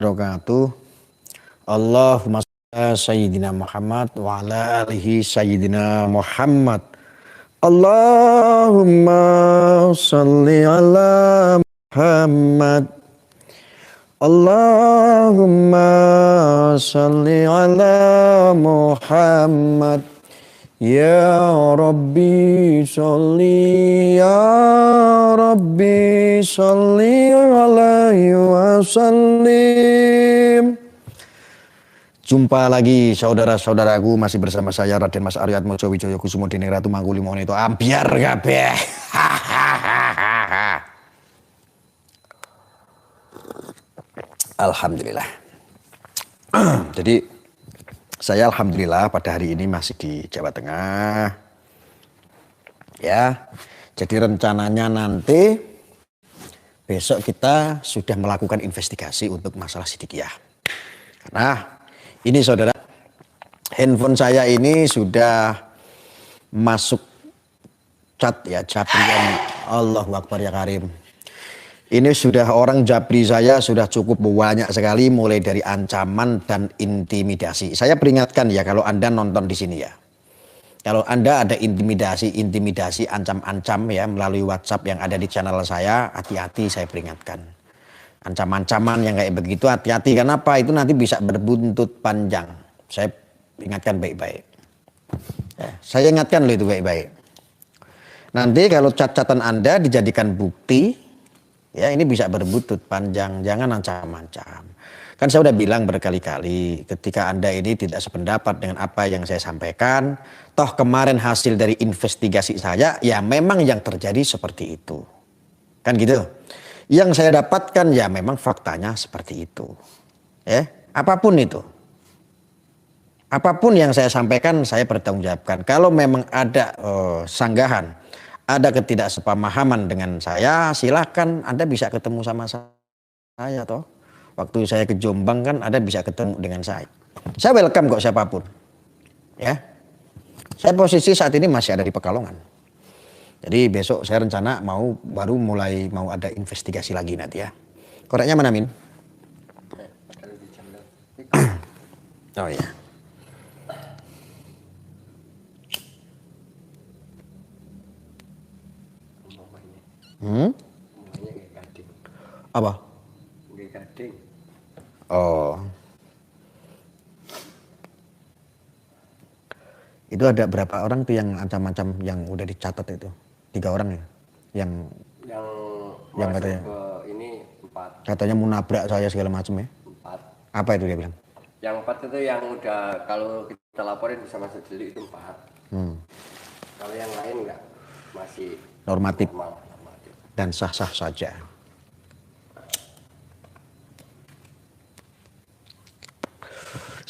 Wabarakatuh. Allahumma shalli sayyidina Muhammad wa ala alihi sayyidina Muhammad. Allahumma shalli ala Muhammad. Allahumma shalli ala Muhammad. Ya Rabbi sholli, ya Rabbi sholli alaihi wasallim. Jumpa lagi saudara-saudaraku, masih bersama saya Raden Mas Aryo Atmojo Wijoyo Kusumo Dening Ratu Mangkulimana itu ambiar kabeh. Alhamdulillah. Jadi saya alhamdulillah pada hari ini masih di Jawa Tengah. Ya. Jadi rencananya nanti besok kita sudah melakukan investigasi untuk masalah Sidikiyah. Karena ini saudara, handphone saya ini sudah masuk chat ya, Jabrian. Allahu Akbar ya Karim. Ini sudah orang Jabri saya sudah cukup banyak sekali, mulai dari ancaman dan intimidasi. Saya peringatkan ya kalau Anda nonton di sini ya. Kalau Anda ada intimidasi, ancam-ancam ya melalui WhatsApp yang ada di channel saya, hati-hati, saya peringatkan. Ancaman-ancaman yang kayak begitu hati-hati, kenapa? Itu nanti bisa berbuntut panjang. Saya ingatkan baik-baik. Ya, saya ingatkan loh itu baik-baik. Nanti kalau cat-catan Anda dijadikan bukti, ya ini bisa berbuntut panjang, jangan ancam-ancam. Kan saya udah bilang berkali-kali, ketika Anda ini tidak sependapat dengan apa yang saya sampaikan, toh kemarin hasil dari investigasi saya, ya memang yang terjadi seperti itu. Kan gitu. Yang saya dapatkan ya memang faktanya seperti itu. Ya, apapun itu. Apapun yang saya sampaikan saya bertanggungjawabkan. Kalau memang ada sanggahan, ada ketidaksepamahaman dengan saya, silakan Anda bisa ketemu sama saya toh. Waktu saya ke Jombang kan Anda bisa ketemu dengan saya. Saya welcome kok siapapun. Ya. Saya posisi saat ini masih ada di Pekalongan. Jadi besok saya rencana baru mulai mau ada investigasi lagi nanti ya. Koreknya mana Min? Oh iya. Apa? Oh. Itu ada berapa orang tuh yang ancam-ancam yang udah dicatat itu? 3 orang ya? Yang katanya ini 4. Katanya mau nabrak saya segala macam ya? 4. Apa itu dia bilang? Yang 4 itu yang udah kalau kita laporin bisa masuk delik itu 4. Kalau yang lain enggak, masih normatif. Normatif. Dan sah-sah saja.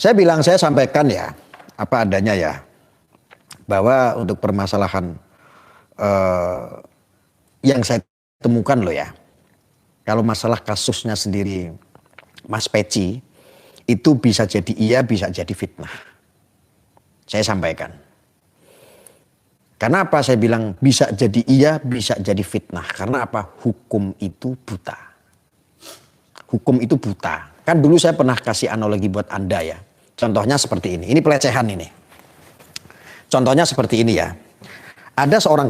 Saya sampaikan ya apa adanya ya, bahwa untuk permasalahan yang saya temukan loh ya, kalau masalah kasusnya sendiri Mas Peci itu bisa jadi iya, bisa jadi fitnah. Saya sampaikan. Karena apa saya bilang bisa jadi iya, bisa jadi fitnah? Karena apa? Hukum itu buta. Hukum itu buta. Kan dulu saya pernah kasih analogi buat Anda ya. Contohnya seperti ini. Ini pelecehan ini. Contohnya seperti ini ya. Ada seorang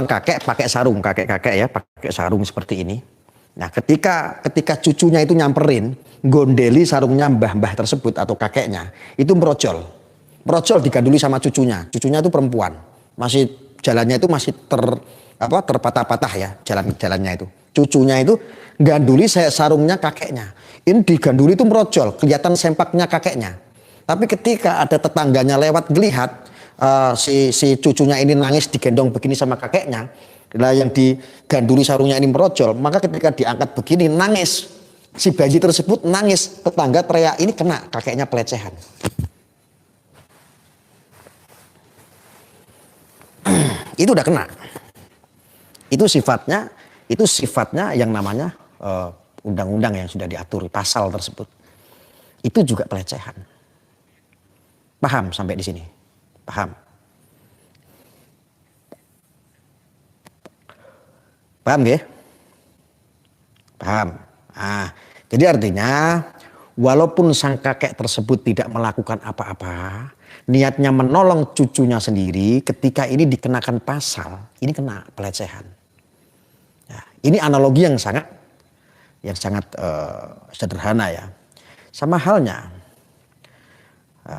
kakek pakai sarung, kakek-kakek ya, pakai sarung seperti ini. Nah, ketika cucunya itu nyamperin, gondeli sarungnya mbah-mbah tersebut atau kakeknya, itu merojol diganduli sama cucunya. Cucunya itu perempuan. Masih jalannya itu masih terpatah-patah ya, jalannya itu. Cucunya itu ganduli sarungnya kakeknya. Ini diganduli itu merojol, kelihatan sempaknya kakeknya. Tapi ketika ada tetangganya lewat ngelihat si cucunya ini nangis digendong begini sama kakeknya, yang diganduli sarungnya ini merojol, maka ketika diangkat begini nangis, si bayi tersebut nangis, tetangga teriak, ini kena kakeknya pelecehan. Itu udah kena. Itu sifatnya yang namanya undang-undang yang sudah diatur pasal tersebut. Itu juga pelecehan. Paham sampai di sini? Paham? Paham ya? Paham? Nah, Jadi artinya walaupun sang kakek tersebut tidak melakukan apa-apa, niatnya menolong cucunya sendiri, ketika ini dikenakan pasal, ini kena pelecehan. Ya, ini analogi yang sangat sederhana ya. Sama halnya,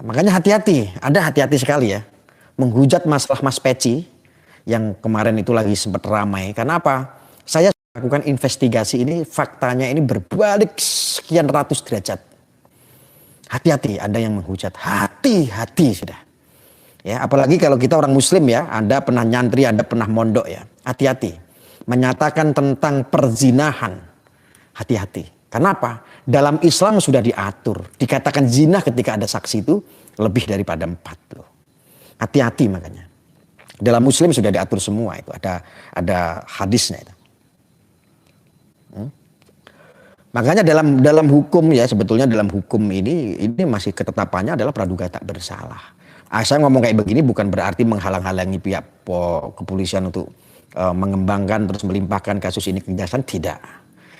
makanya hati-hati, Anda hati-hati sekali ya, menghujat masalah Mas Peci yang kemarin itu lagi sempat ramai. Karena apa? Saya lakukan investigasi ini, faktanya ini berbalik sekian ratus derajat. Hati-hati Anda yang menghujat, hati-hati sudah. Ya, apalagi kalau kita orang Muslim ya, Anda pernah nyantri, Anda pernah mondok ya, hati-hati. Menyatakan tentang perzinahan, hati-hati. Kenapa? Dalam Islam sudah diatur, dikatakan zina ketika ada saksi itu lebih daripada 4 loh. Hati-hati makanya. Dalam Muslim sudah diatur semua itu, ada hadisnya itu. Makanya dalam hukum ya, sebetulnya dalam hukum ini masih ketetapannya adalah praduga tak bersalah. Saya ngomong kayak begini bukan berarti menghalang-halangi pihak kepolisian untuk mengembangkan terus melimpahkan kasus ini ke kejaksaan, tidak.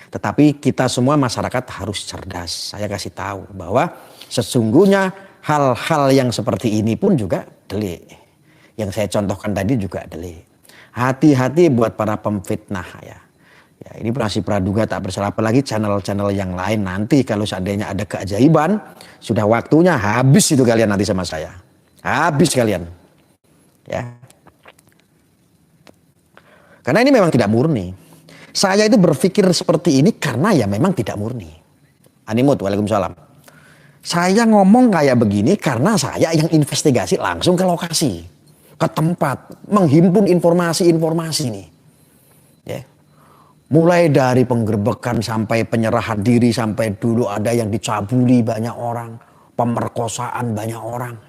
Tetapi kita semua masyarakat harus cerdas. Saya kasih tahu bahwa sesungguhnya hal-hal yang seperti ini pun juga delik. Yang saya contohkan tadi juga delik. Hati-hati buat para pemfitnah ya. Ya, ini masih praduga tak bersalah, apalagi channel-channel yang lain. Nanti kalau seandainya ada keajaiban, sudah waktunya habis itu kalian nanti sama saya. Habis kalian. Ya. Karena ini memang tidak murni. Saya itu berpikir seperti ini karena ya memang tidak murni. Animut, waalaikumsalam. Saya ngomong kayak begini karena saya yang investigasi langsung ke lokasi. Ke tempat, menghimpun informasi-informasi nih. Ya. Mulai dari penggerbekan sampai penyerahan diri, sampai dulu ada yang dicabuli banyak orang, pemerkosaan banyak orang.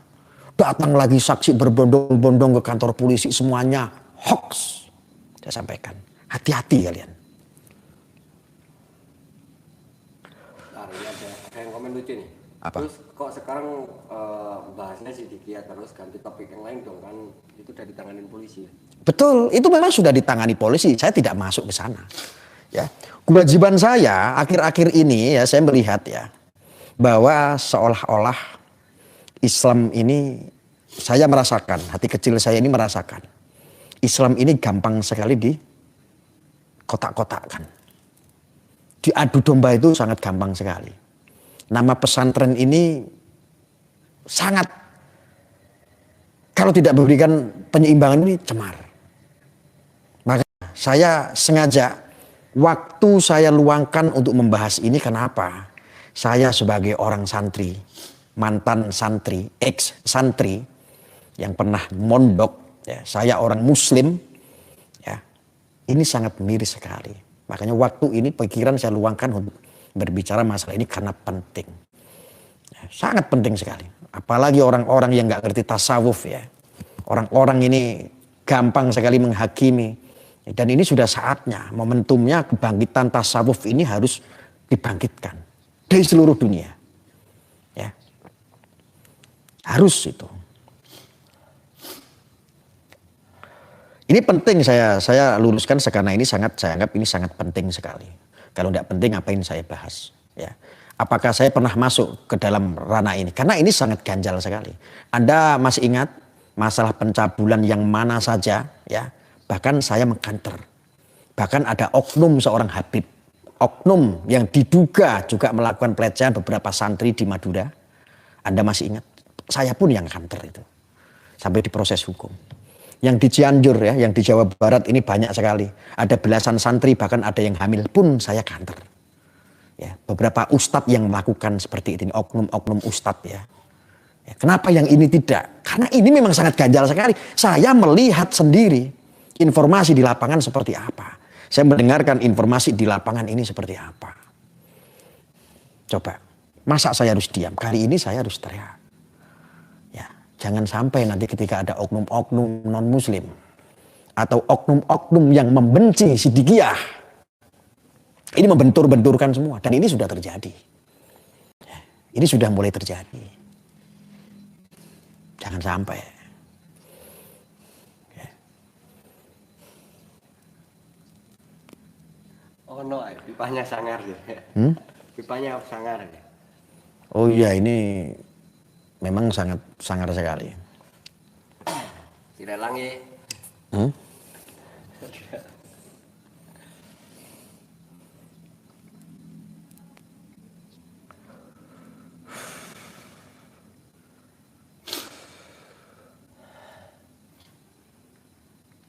Datang lagi saksi berbondong-bondong ke kantor polisi, semuanya hoax. Saya sampaikan, hati-hati kalian. Ada yang komen lucu nih. Apa? Terus kok sekarang bahasnya Sidikiyah terus ganti topik yang lain dong, kan itu udah ditanganin polisi ya? Betul, itu memang sudah ditangani polisi. Saya tidak masuk ke sana. Ya, kewajiban saya akhir-akhir ini ya saya melihat ya bahwa seolah-olah Islam ini, saya merasakan, hati kecil saya ini merasakan Islam ini gampang sekali di kotak-kotakkan. Diadu domba itu sangat gampang sekali. Nama pesantren ini sangat, kalau tidak memberikan penyeimbangan ini cemar. Maka saya sengaja waktu saya luangkan untuk membahas ini. Kenapa? Saya sebagai orang santri, mantan santri, ex santri yang pernah mondok, ya, saya orang Muslim, ya, ini sangat miris sekali. Makanya waktu ini pikiran saya luangkan untuk berbicara masalah ini karena penting, ya, sangat penting sekali. Apalagi orang-orang yang nggak ngerti tasawuf ya, orang-orang ini gampang sekali menghakimi. Dan ini sudah saatnya, momentumnya kebangkitan tasawuf ini harus dibangkitkan dari seluruh dunia. Ya. Harus itu. Ini penting saya luruskan karena ini saya anggap ini sangat penting sekali. Kalau tidak penting ngapain saya bahas? Ya. Apakah saya pernah masuk ke dalam ranah ini? Karena ini sangat ganjal sekali. Anda masih ingat masalah pencabulan yang mana saja ya? Bahkan saya mengkanter. Bahkan ada oknum seorang Habib. Oknum yang diduga juga melakukan pelecehan beberapa santri di Madura. Anda masih ingat? Saya pun yang kanter itu. Sampai diproses hukum. Yang di Cianjur ya, yang di Jawa Barat ini banyak sekali. Ada belasan santri, bahkan ada yang hamil pun saya kanter. Ya, beberapa ustadz yang melakukan seperti ini. Oknum-oknum ustadz ya. Ya. Kenapa yang ini tidak? Karena ini memang sangat ganjal sekali. Saya melihat sendiri informasi di lapangan seperti apa. Saya mendengarkan informasi di lapangan ini seperti apa. Coba, masa saya harus diam? Kali ini saya harus teriak. Ya, jangan sampai nanti ketika ada oknum-oknum non-muslim atau oknum-oknum yang membenci Sidikiyah, ini membentur-benturkan semua. Dan ini sudah terjadi. Ya, ini sudah mulai terjadi. Jangan sampai. Oh no, pipahnya sangar ya. Pipanya sangar ya. Oh iya, ini memang sangat sangar sekali. Tidak langi.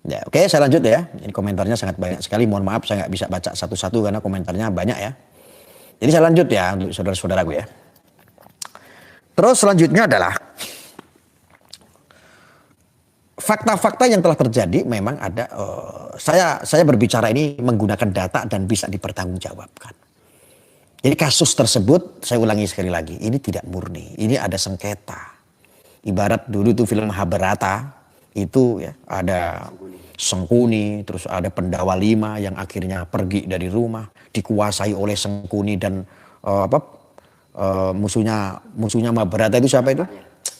Ya, oke, saya lanjut ya. Ini komentarnya sangat banyak sekali. Mohon maaf saya nggak bisa baca satu-satu karena komentarnya banyak ya. Jadi saya lanjut ya untuk saudara-saudaraku ya. Terus selanjutnya adalah fakta-fakta yang telah terjadi memang ada. Saya berbicara ini menggunakan data dan bisa dipertanggungjawabkan. Jadi kasus tersebut saya ulangi sekali lagi, ini tidak murni. Ini ada sengketa. Ibarat dulu itu film Mahabharata itu ya ada Sengkuni, terus ada Pendawa Lima yang akhirnya pergi dari rumah, dikuasai oleh Sengkuni dan musuhnya Mahabharata itu siapa itu?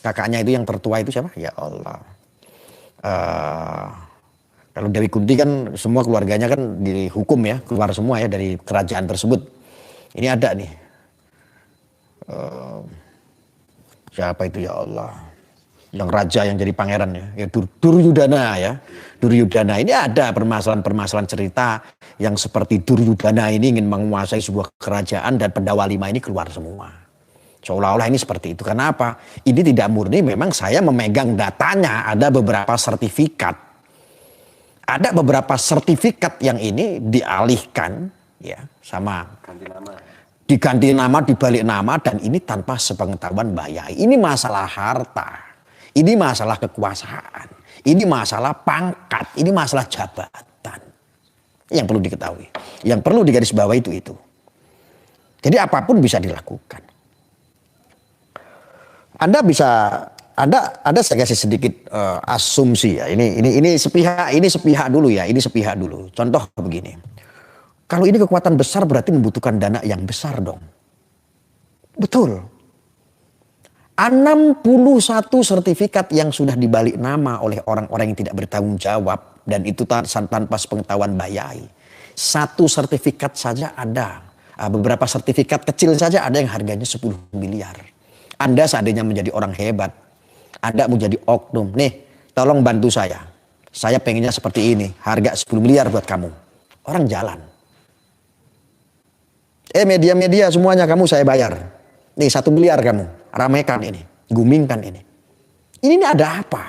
Kakaknya itu yang tertua itu siapa? Ya Allah. Kalau Dewi Kunti kan semua keluarganya kan dihukum ya, keluar semua ya dari kerajaan tersebut. Ini ada nih. Siapa itu ya Allah? Yang raja yang jadi pangeran ya Duryudana ya. Duryudana ini ada permasalahan cerita yang seperti Duryudana ini ingin menguasai sebuah kerajaan dan Pendawa Lima ini keluar semua. Seolah-olah ini seperti itu. Kenapa? Ini tidak murni, memang saya memegang datanya, ada beberapa sertifikat. Ada beberapa sertifikat yang ini dialihkan ya sama diganti nama, dibalik nama, dan ini tanpa sepengetahuan Mbak Yai. Ini masalah harta. Ini masalah kekuasaan, ini masalah pangkat, ini masalah jabatan. Yang perlu diketahui, yang perlu digarisbawahi itu. Jadi apapun bisa dilakukan. Anda saya kasih sedikit asumsi ya. Ini sepihak dulu ya. Ini sepihak dulu. Contoh begini. Kalau ini kekuatan besar berarti membutuhkan dana yang besar dong. Betul. 61 sertifikat yang sudah dibalik nama oleh orang-orang yang tidak bertanggung jawab. Dan itu tanpa sepengetahuan Mbak Yai. Satu sertifikat saja ada. Beberapa sertifikat kecil saja ada yang harganya 10 miliar. Anda seandainya menjadi orang hebat. Anda menjadi oknum. Nih, tolong bantu saya. Saya pengennya seperti ini. Harga 10 miliar buat kamu. Orang jalan. Media-media semuanya kamu saya bayar. Nih 1 miliar kamu. Ramaikan ini, gumingkan ini. Ini ada apa?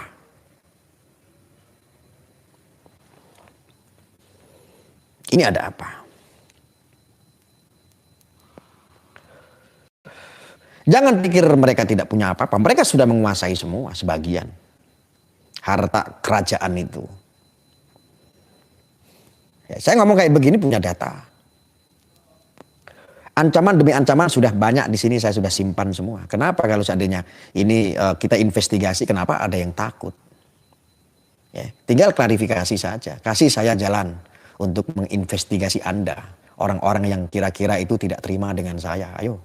Ini ada apa? Jangan pikir mereka tidak punya apa-apa. Mereka sudah menguasai semua sebagian harta kerajaan itu. Ya, saya ngomong kayak begini punya data. Ancaman demi ancaman sudah banyak di sini, saya sudah simpan semua. Kenapa kalau seandainya ini kita investigasi, kenapa ada yang takut? Ya, tinggal klarifikasi saja. Kasih saya jalan untuk menginvestigasi Anda. Orang-orang yang kira-kira itu tidak terima dengan saya. Ayo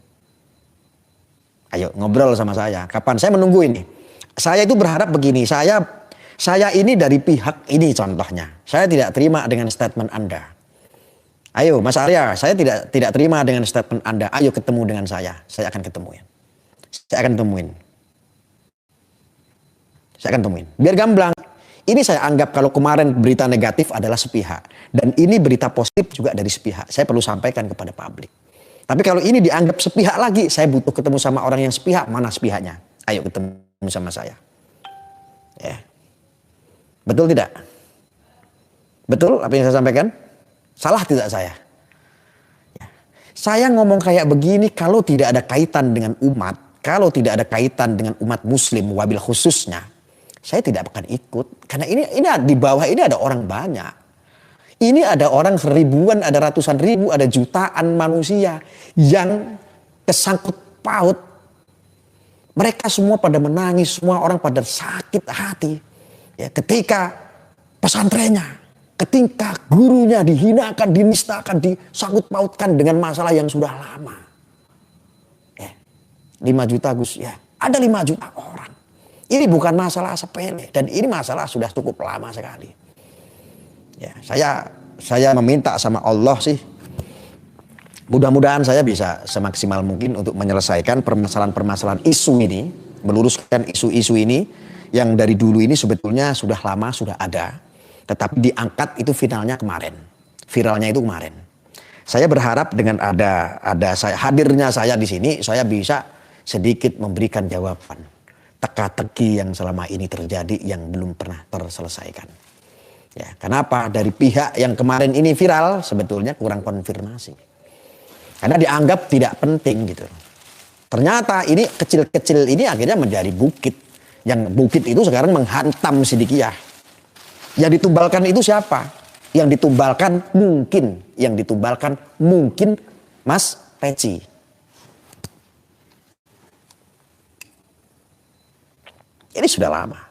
ngobrol sama saya. Kapan? Saya menunggu ini. Saya itu berharap begini. Saya ini dari pihak ini contohnya. Saya tidak terima dengan statement Anda. Ayo Mas Arya, saya tidak terima dengan statement Anda. Ayo ketemu dengan saya akan ketemuin. Saya akan temuin. Biar gamblang. Ini saya anggap kalau kemarin berita negatif adalah sepihak. Dan ini berita positif juga dari sepihak. Saya perlu sampaikan kepada publik. Tapi kalau ini dianggap sepihak lagi, saya butuh ketemu sama orang yang sepihak. Mana sepihaknya? Ayo ketemu sama saya. Ya. Betul tidak? Betul apa yang saya sampaikan? Salah tidak saya? Ya. Saya ngomong kayak begini kalau tidak ada kaitan dengan umat, kalau tidak ada kaitan dengan umat muslim wabil khususnya, saya tidak akan ikut. Karena ini di bawah ini ada orang banyak. Ini ada orang ribuan, ada ratusan ribu, ada jutaan manusia yang kesangkut paut. Mereka semua pada menangis, semua orang pada sakit hati. Ya, ketika pesantrennya, ketika gurunya dihinakan, dinistakan, disangkut pautkan dengan masalah yang sudah lama. Ya, 5 juta Gus, ya ada 5 juta orang. Ini bukan masalah sepele dan ini masalah sudah cukup lama sekali. Ya, saya meminta sama Allah sih. Mudah-mudahan saya bisa semaksimal mungkin untuk menyelesaikan permasalahan-permasalahan isu ini, meluruskan isu-isu ini yang dari dulu ini sebetulnya sudah lama sudah ada, tetapi diangkat itu finalnya kemarin, viralnya itu kemarin. Saya berharap dengan hadirnya saya di sini, saya bisa sedikit memberikan jawaban teka-teki yang selama ini terjadi yang belum pernah terselesaikan. Ya, kenapa? Dari pihak yang kemarin ini viral sebetulnya kurang konfirmasi. Karena dianggap tidak penting gitu. Ternyata ini kecil-kecil ini akhirnya menjadi bukit. Yang bukit itu sekarang menghantam Sidikiyah. Yang ditumbalkan itu siapa? Yang ditumbalkan mungkin Mas Peci. Ini sudah lama.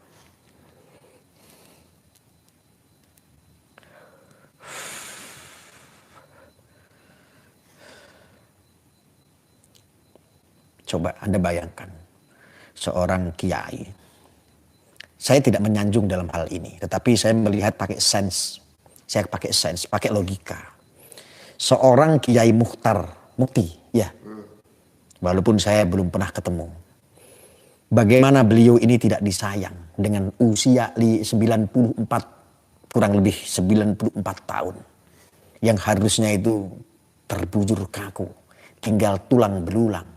Coba Anda bayangkan, seorang kiai. Saya tidak menyanjung dalam hal ini, tetapi saya melihat pakai sense. Saya pakai sense, pakai logika. Seorang Kiai Mukhtar Mukti, ya. Walaupun saya belum pernah ketemu. Bagaimana beliau ini tidak disayang dengan usia 94, kurang lebih 94 tahun. Yang harusnya itu terbujur kaku, tinggal tulang belulang.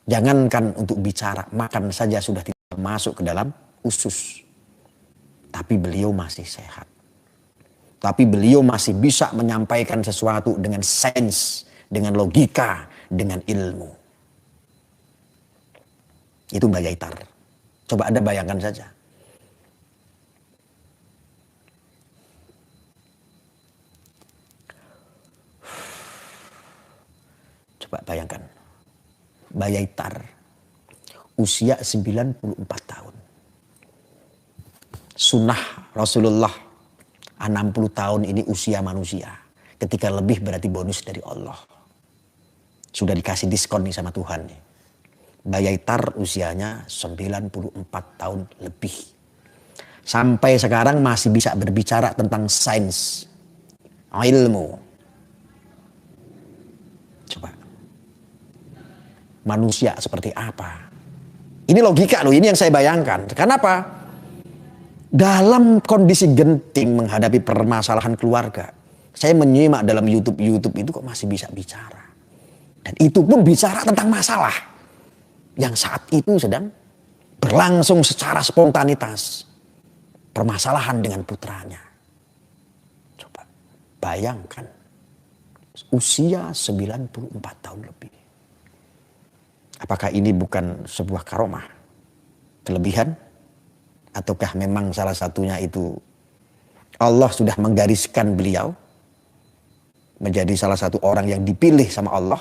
Jangankan untuk bicara, makan saja sudah tidak masuk ke dalam usus. Tapi beliau masih sehat. Tapi beliau masih bisa menyampaikan sesuatu dengan sense, dengan logika, dengan ilmu. Itu Mbak Yaitar. Coba Anda bayangkan saja. Coba bayangkan. Mbak Yaitar, usia 94 tahun. Sunnah Rasulullah 60 tahun ini usia manusia. Ketika lebih berarti bonus dari Allah. Sudah dikasih diskon nih sama Tuhan nih. Mbak Yaitar usianya 94 tahun lebih. Sampai sekarang masih bisa berbicara tentang sains, ilmu. Coba. Manusia seperti apa? Ini logika loh, ini yang saya bayangkan. Kenapa? Dalam kondisi genting menghadapi permasalahan keluarga, saya menyimak dalam YouTube itu kok masih bisa bicara. Dan itu pun bicara tentang masalah yang saat itu sedang berlangsung secara spontanitas. Permasalahan dengan putranya. Coba bayangkan, usia 94 tahun lebih. Apakah ini bukan sebuah karomah, kelebihan? Ataukah memang salah satunya itu Allah sudah menggariskan beliau menjadi salah satu orang yang dipilih sama Allah?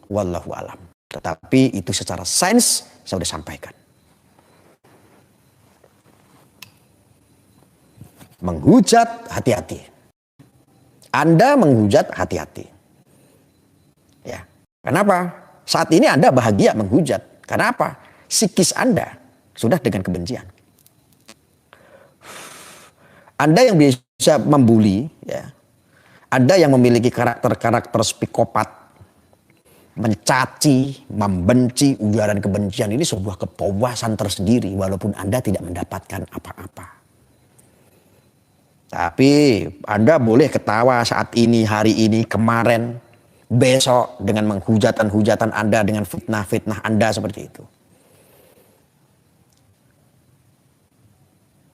Wallahu alam. Tetapi itu secara sains saya sudah sampaikan. Menghujat, hati-hati. Anda menghujat, hati-hati. Ya, kenapa? Saat ini Anda bahagia menghujat. Karena apa? Psikis Anda sudah dengan kebencian. Anda yang bisa membuli, ya. Anda yang memiliki karakter-karakter psikopat, mencaci, membenci, ujaran kebencian ini sebuah kepuasan tersendiri walaupun Anda tidak mendapatkan apa-apa. Tapi Anda boleh ketawa saat ini, hari ini, kemarin, besok dengan menghujatan-hujatan Anda, dengan fitnah-fitnah Anda seperti itu.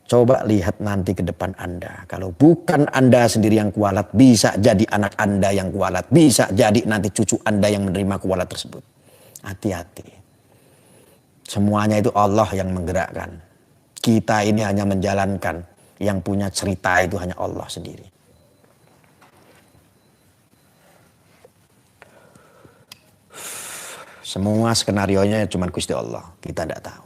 Coba lihat nanti ke depan Anda. Kalau bukan Anda sendiri yang kualat, bisa jadi anak Anda yang kualat. Bisa jadi nanti cucu Anda yang menerima kualat tersebut. Hati-hati. Semuanya itu Allah yang menggerakkan. Kita ini hanya menjalankan. Yang punya cerita itu hanya Allah sendiri. Semua skenarionya cuma Gusti Allah. Kita tidak tahu.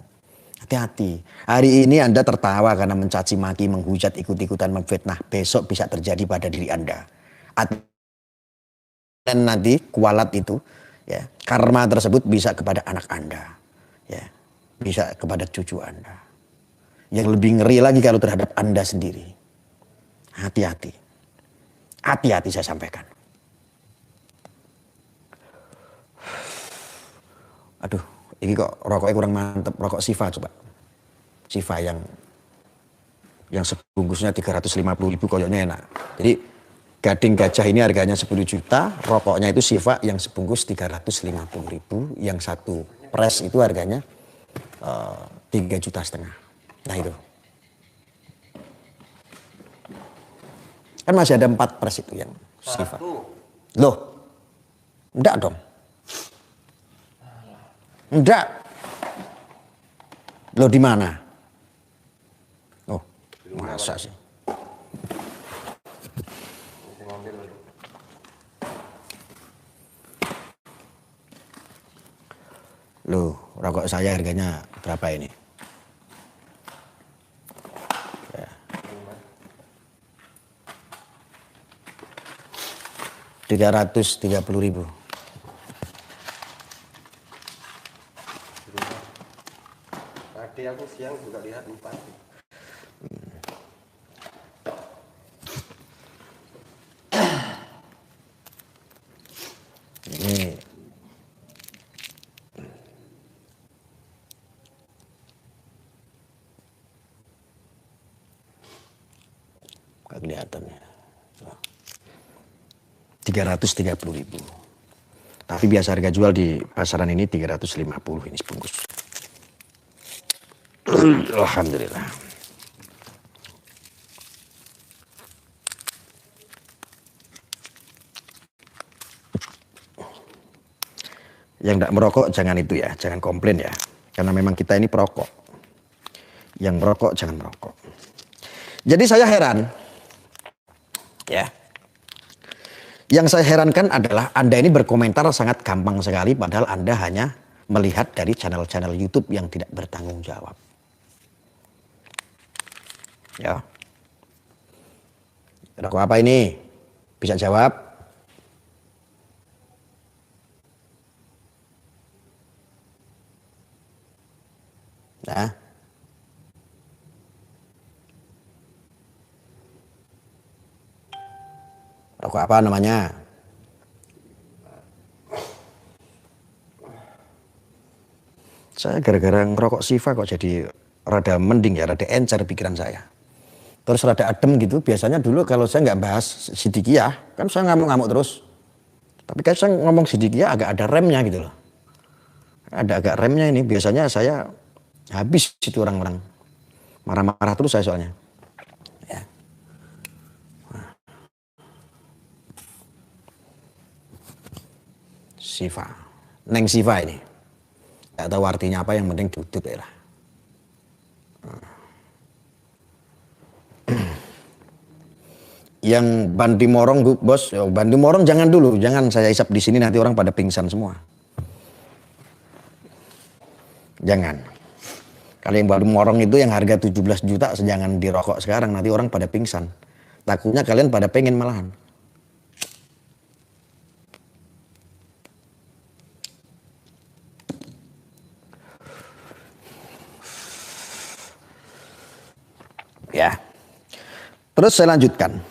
Hati-hati. Hari ini Anda tertawa karena mencaci maki, menghujat, ikut-ikutan, memfitnah. Besok bisa terjadi pada diri Anda. Dan nanti kualat itu, ya, karma tersebut bisa kepada anak Anda. Ya, bisa kepada cucu Anda. Yang lebih ngeri lagi kalau terhadap Anda sendiri. Hati-hati. Hati-hati saya sampaikan. aduh ini kok rokoknya kurang mantep, rokok Siva coba. Siva yang sebungkusnya 350.000 koyoknya enak. Jadi Gading Gajah ini harganya 10 juta, rokoknya itu Siva yang sebungkus 350.000, yang satu press itu harganya 3,5 juta. Nah itu. Kan masih ada 4 press itu yang Siva. Loh, enggak dong. Enggak. Loh di mana? Oh, masa sih? Loh, rokok saya harganya berapa ini? Ya. 330.000. Tadi aku siang juga lihat 4. Ini gak kelihatan ya. 330.000. Tapi biasa harga jual di pasaran ini 350 ini sebungkus. Alhamdulillah. Yang tidak merokok jangan itu ya, jangan komplain ya. Karena memang kita ini perokok. Yang merokok jangan merokok. Jadi saya heran, ya. Yang saya herankan adalah Anda ini berkomentar sangat gampang sekali, padahal Anda hanya melihat dari channel-channel YouTube yang tidak bertanggung jawab. Ya. Rokok apa ini? Bisa jawab? Nah. Rokok apa namanya? Saya gara-gara ngerokok Siva kok jadi rada mending ya, rada encer pikiran saya. Terus rada adem gitu, biasanya dulu kalau saya nggak bahas Sidikiyah, kan saya ngamuk-ngamuk terus. Tapi kan saya ngomong Sidikiyah agak ada remnya gitu loh. Ada agak remnya ini, biasanya saya habis itu orang-orang. Marah-marah terus saya soalnya. Ya. Siva. Neng Siva ini. Gak tahu artinya apa, yang penting duduk ya lah. Yang Bandimorong bos, Bandimorong jangan dulu, jangan saya isap di sini nanti orang pada pingsan semua. Jangan. Kalau yang Bandimorong itu yang harga 17 juta, jangan dirokok sekarang, nanti orang pada pingsan. Takutnya kalian pada pengen malahan. Ya. Terus saya lanjutkan.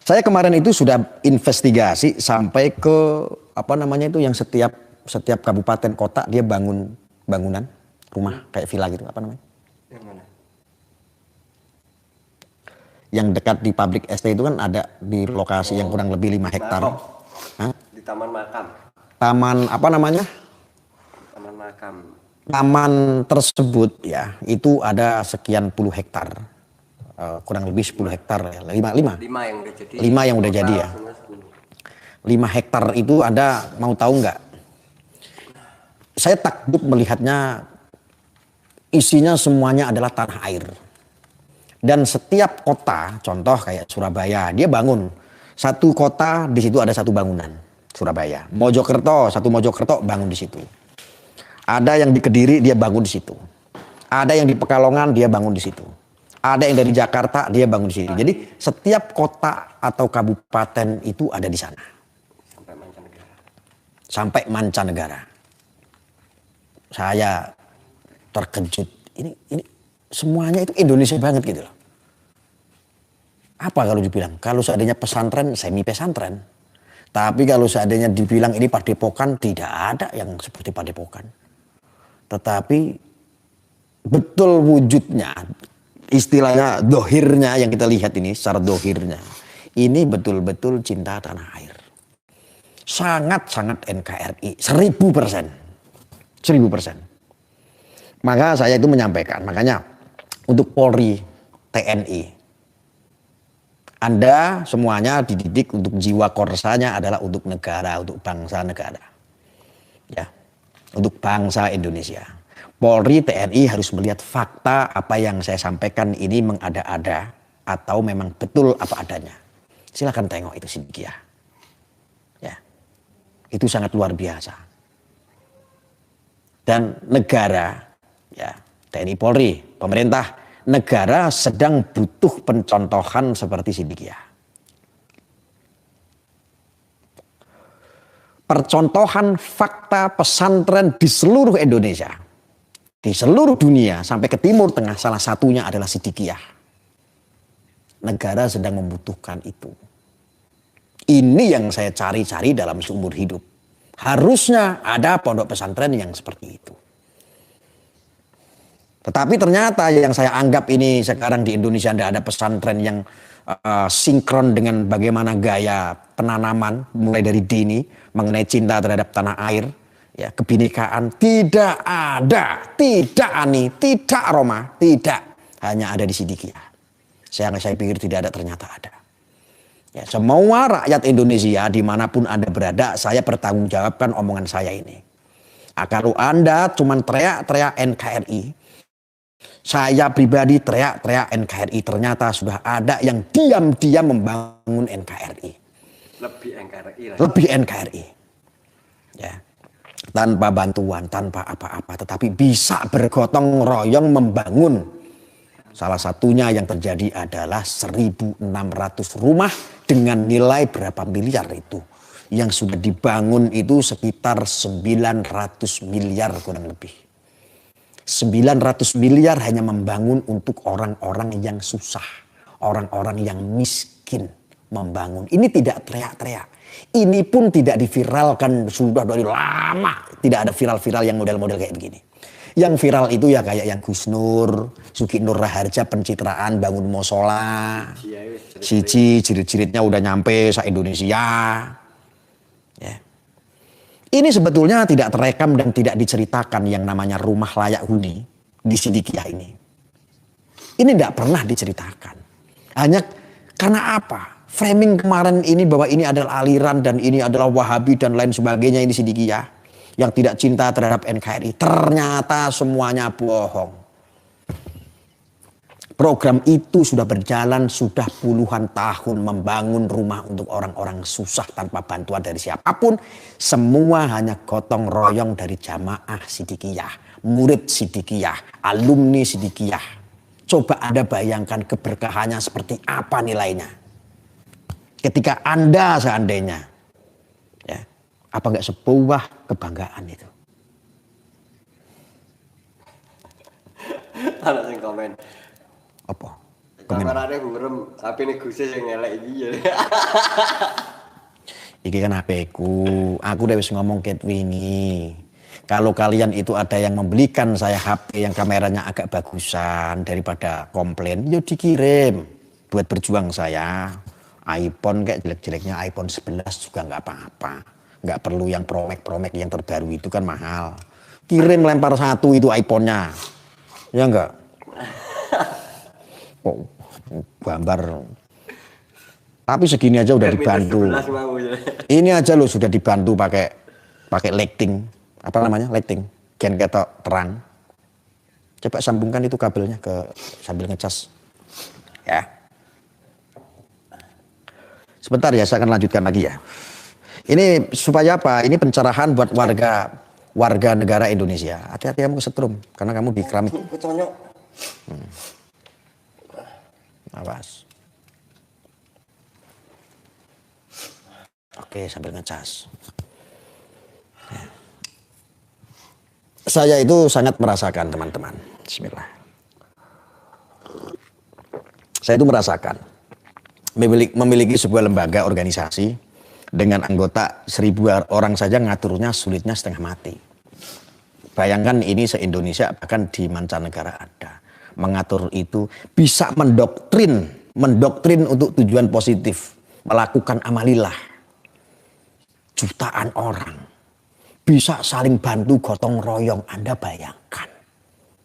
Saya kemarin itu sudah investigasi sampai ke apa namanya itu yang setiap kabupaten kota dia bangun bangunan rumah kayak villa gitu, apa namanya? Yang mana? Yang dekat di pabrik ST itu kan ada di lokasi yang kurang lebih 5 hektar. Di Taman Makam. Taman apa namanya? Taman Makam. Taman tersebut ya itu ada sekian puluh hektar. Kurang lebih 10 hektar ya, 5 yang udah jadi. 5 yang udah jadi ya. 5 hektar itu Anda mau tahu nggak? Saya takjub melihatnya, isinya semuanya adalah tanah air. Dan setiap kota, contoh kayak Surabaya, dia bangun satu kota, di situ ada satu bangunan. Surabaya, Mojokerto, satu Mojokerto bangun di situ. Ada yang di Kediri dia bangun di situ. Ada yang di Pekalongan dia bangun di situ. Ada yang dari Jakarta dia bangun di situ. Jadi setiap kota atau kabupaten itu ada di sana. Sampai mancanegara. Sampai mancanegara. Saya terkejut. Ini semuanya itu Indonesia banget gitu loh. Apa kalau dibilang? Kalau seandainya pesantren, semi pesantren. Tapi kalau seandainya dibilang ini padepokan, tidak ada yang seperti padepokan. Tetapi betul wujudnya, istilahnya dohirnya yang kita lihat ini, secara dohirnya. Ini betul-betul cinta tanah air. Sangat-sangat NKRI, 1000%. 1000%. Maka saya itu menyampaikan, makanya untuk Polri, TNI, Anda semuanya dididik untuk jiwa korsanya adalah untuk negara, untuk bangsa negara. Ya, untuk bangsa Indonesia. Polri, TNI harus melihat fakta apa yang saya sampaikan ini mengada-ada atau memang betul apa adanya. Silakan tengok itu Sidikiyah. Ya, itu sangat luar biasa. Dan negara, ya TNI, Polri, pemerintah, negara sedang butuh pencontohan seperti Sidikiyah. Percontohan fakta pesantren di seluruh Indonesia, di seluruh dunia sampai ke Timur Tengah, salah satunya adalah Sidikiyah. Negara sedang membutuhkan itu. Ini yang saya cari-cari dalam seumur hidup. Harusnya ada pondok pesantren yang seperti itu. Tetapi ternyata yang saya anggap ini sekarang di Indonesia tidak ada pesantren yang sinkron dengan bagaimana gaya penanaman mulai dari dini mengenai cinta terhadap tanah air, ya, kebinekaan. Tidak ada, tidak Ani, tidak Roma, tidak, hanya ada di Sidikiyah. Saya pikir tidak ada, ternyata ada. Ya, semua rakyat Indonesia dimanapun Anda berada, saya pertanggungjawabkan omongan saya ini. Kalau Anda cuma teriak-teriak NKRI, saya pribadi teriak-teriak NKRI, ternyata sudah ada yang diam-diam membangun NKRI. Lebih NKRI lah. Lebih NKRI. Ya. Tanpa bantuan, tanpa apa-apa, tetapi bisa bergotong royong membangun. Salah satunya yang terjadi adalah 1.600 rumah dengan nilai berapa miliar itu. Yang sudah dibangun itu sekitar 900 miliar kurang lebih. 900 miliar hanya membangun untuk orang-orang yang susah. Orang-orang yang miskin membangun. Ini tidak teriak-teriak. Ini pun tidak diviralkan sudah dari lama. Tidak ada viral-viral yang model-model kayak begini. Yang viral itu ya kayak yang Gus Nur, Suki Nur Raharja pencitraan bangun musola. Siji jirit-jiritnya udah nyampe se-Indonesia. Ya. Ini sebetulnya tidak terekam dan tidak diceritakan yang namanya rumah layak huni di Sidikiyah ini. Ini tidak pernah diceritakan. Hanya karena apa? Framing kemarin ini bahwa ini adalah aliran dan ini adalah Wahabi dan lain sebagainya ini Sidikiyah. Yang tidak cinta terhadap NKRI. Ternyata semuanya bohong. Program itu sudah berjalan sudah puluhan tahun membangun rumah untuk orang-orang susah tanpa bantuan dari siapapun. Semua hanya gotong royong dari jamaah Sidikiyah, murid Sidikiyah, alumni Sidikiyah. Coba Anda bayangkan keberkahannya seperti apa nilainya. Ketika Anda seandainya, ya, apa enggak sebuah kebanggaan itu? Ada yang komen. Apa? Kameranya burem, tapi ini Gusnya yang ngelek iki ya. Iki kan HP-ku, aku udah bisa ngomong ket wingi. Kalau kalian itu ada yang membelikan saya HP yang kameranya agak bagusan daripada komplain, ya dikirim buat berjuang saya. iPhone kayak jelek-jeleknya iPhone 11 juga nggak apa-apa. Nggak perlu yang promek-promek yang terbaru itu kan mahal. Kirim lempar satu itu iPhone-nya. Ya enggak? Kok gambar. Tapi segini aja udah dibantu. Ini aja lo sudah dibantu pakai lighting. Apa namanya? Lighting. Gen ketok terang. Coba sambungkan itu kabelnya ke sambil ngecas. Ya. Sebentar ya, saya akan lanjutkan lagi ya. Ini supaya apa? Ini pencerahan buat warga negara Indonesia. Hati-hati kamu kesetrum karena kamu di keramik. Awas. Oke, sambil ngecas. Ya. Saya itu sangat merasakan teman-teman. Bismillah. Saya itu merasakan memiliki sebuah lembaga organisasi dengan anggota 1.000 orang saja ngaturnya sulitnya setengah mati. Bayangkan ini se-Indonesia, bahkan di mancanegara ada. Mengatur itu bisa mendoktrin untuk tujuan positif. Melakukan amalillah. Jutaan orang. Bisa saling bantu gotong royong. Anda bayangkan.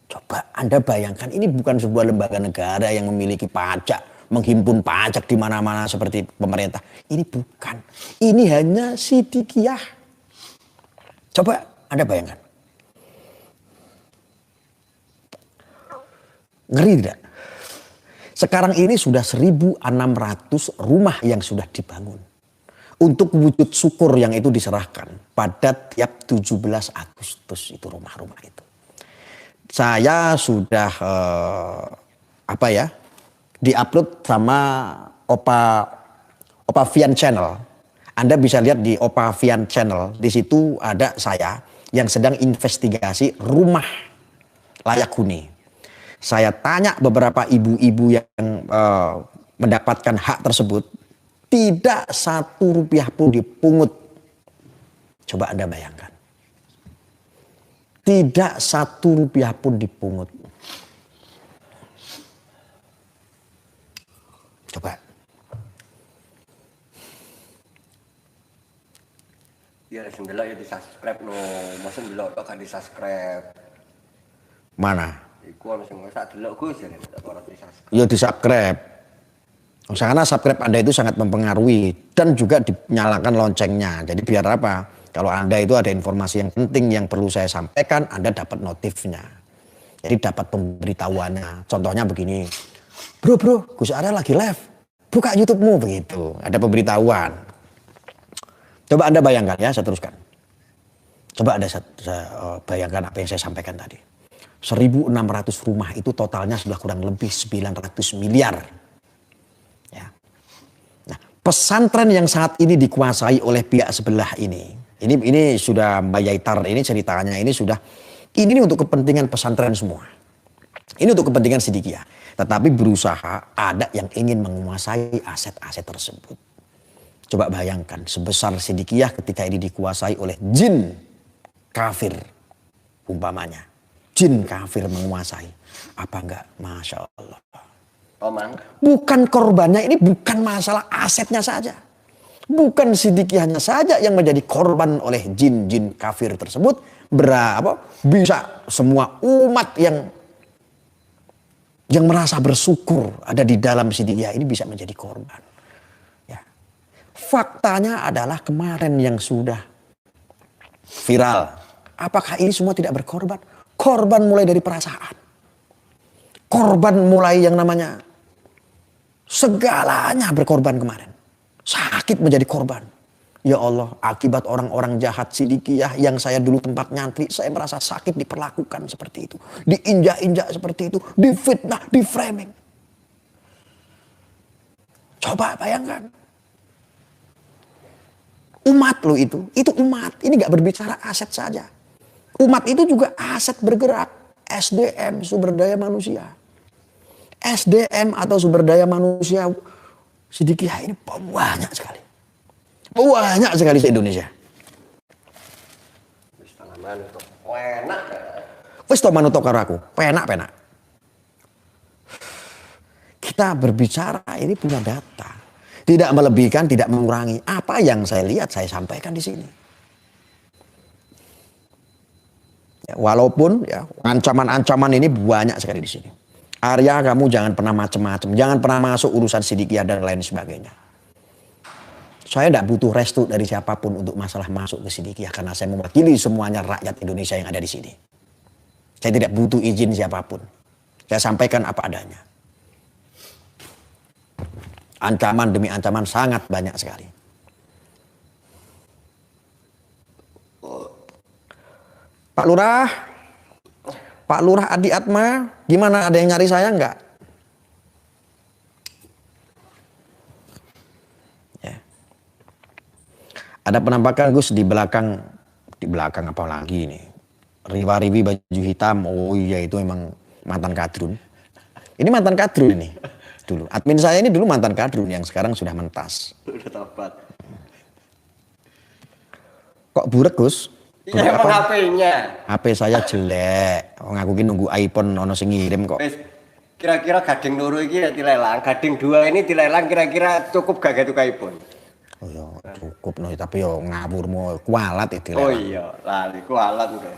Coba Anda bayangkan, ini bukan sebuah lembaga negara yang memiliki pajak, menghimpun pajak di mana-mana seperti pemerintah. Ini bukan. Ini hanya sidikiyah. Coba Anda bayangkan. Ngeri tidak? Sekarang ini sudah 1.600 rumah yang sudah dibangun. Untuk wujud syukur yang itu diserahkan pada tiap 17 Agustus itu rumah-rumah itu. Saya sudah diupload sama Opa Vian Channel. Anda bisa lihat di Opa Vian Channel. Di situ ada saya yang sedang investigasi rumah layak huni. Saya tanya beberapa ibu-ibu yang mendapatkan hak tersebut. Tidak 1 rupiah pun dipungut. Coba Anda bayangkan. Tidak 1 rupiah pun dipungut. Coba. Ya sembelok ya di-subscribe no. Masa sembelok kok gak di-subscribe. Mana? Iku ana sing sak delok Gus ya ora di-subscribe. Ya di-subscribe. Karena subscribe Anda itu sangat mempengaruhi dan juga dinyalakan loncengnya. Jadi biar apa? Kalau Anda itu ada informasi yang penting yang perlu saya sampaikan, Anda dapat notifnya. Jadi dapat pemberitahuannya. Contohnya begini. Bro, Gus Arya lagi live. Buka YouTube-mu begitu. Ada pemberitahuan. Coba Anda bayangkan ya, saya teruskan. Coba Anda bayangkan apa yang saya sampaikan tadi. 1.600 rumah itu totalnya sudah kurang lebih 900 miliar. Ya. Nah, pesantren yang saat ini dikuasai oleh pihak sebelah ini sudah Mbak Yaitar ini ceritanya ini untuk kepentingan pesantren semua. Ini untuk kepentingan sidikiyah. Tetapi berusaha ada yang ingin menguasai aset-aset tersebut. Coba bayangkan sebesar sidikiyah ketika ini dikuasai oleh jin kafir umpamanya. Jin kafir menguasai. Apa enggak? Masya Allah. Omang. Bukan korbannya ini bukan masalah asetnya saja. Bukan sidikiyahnya saja yang menjadi korban oleh jin-jin kafir tersebut. Bisa semua umat yang merasa bersyukur ada di dalam sidikiyah ini bisa menjadi korban. Ya. Faktanya adalah kemarin yang sudah viral. Apakah ini semua tidak berkorban? Korban mulai dari perasaan. Korban mulai yang namanya segalanya berkorban kemarin. Sakit menjadi korban. Ya Allah, akibat orang-orang jahat sidikiyah yang saya dulu tempat nyantri, saya merasa sakit diperlakukan seperti itu. Diinjak-injak seperti itu, difitnah, diframing. Coba bayangkan. Umat lo itu umat. Ini gak berbicara aset saja. Umat itu juga aset bergerak. SDM, sumber daya manusia. SDM atau sumber daya manusia sidikiyah ini banyak sekali. Banyak sekali di Indonesia. Wis to manut karo aku. Penak. Kita berbicara ini punya data. Tidak melebihkan, tidak mengurangi. Apa yang saya lihat saya sampaikan di sini. Walaupun ya ancaman-ancaman ini banyak sekali di sini. Arya, kamu jangan pernah macam-macam, jangan pernah masuk urusan sidikiyah dan lain sebagainya. Saya tidak butuh restu dari siapapun untuk masalah masuk ke sidikiyah karena saya mewakili semuanya rakyat Indonesia yang ada di sini. Saya tidak butuh izin siapapun. Saya sampaikan apa adanya. Ancaman demi ancaman sangat banyak sekali. Pak Lurah Adi Atma, gimana, ada yang nyari saya enggak? Ya. Ada penampakan Gus di belakang apa lagi ini? Riwa-riwi baju hitam, oh iya itu emang mantan kadrun. Ini mantan kadrun ini dulu. Admin saya ini dulu mantan kadrun yang sekarang sudah mentas. Udah tobat. Kok buret Gus? Iya emang HP-nya. HP saya jelek. Ngaku ki nunggu iPhone ono sing ngirim kok. Wis kira-kira gading loro iki ya dilelang, gading dua ini dilelang kira-kira cukup gak gitu iPhone? Oh ya cukup no, tapi yo ngawurmu kualat itu. Oh iya, lali kualat udah.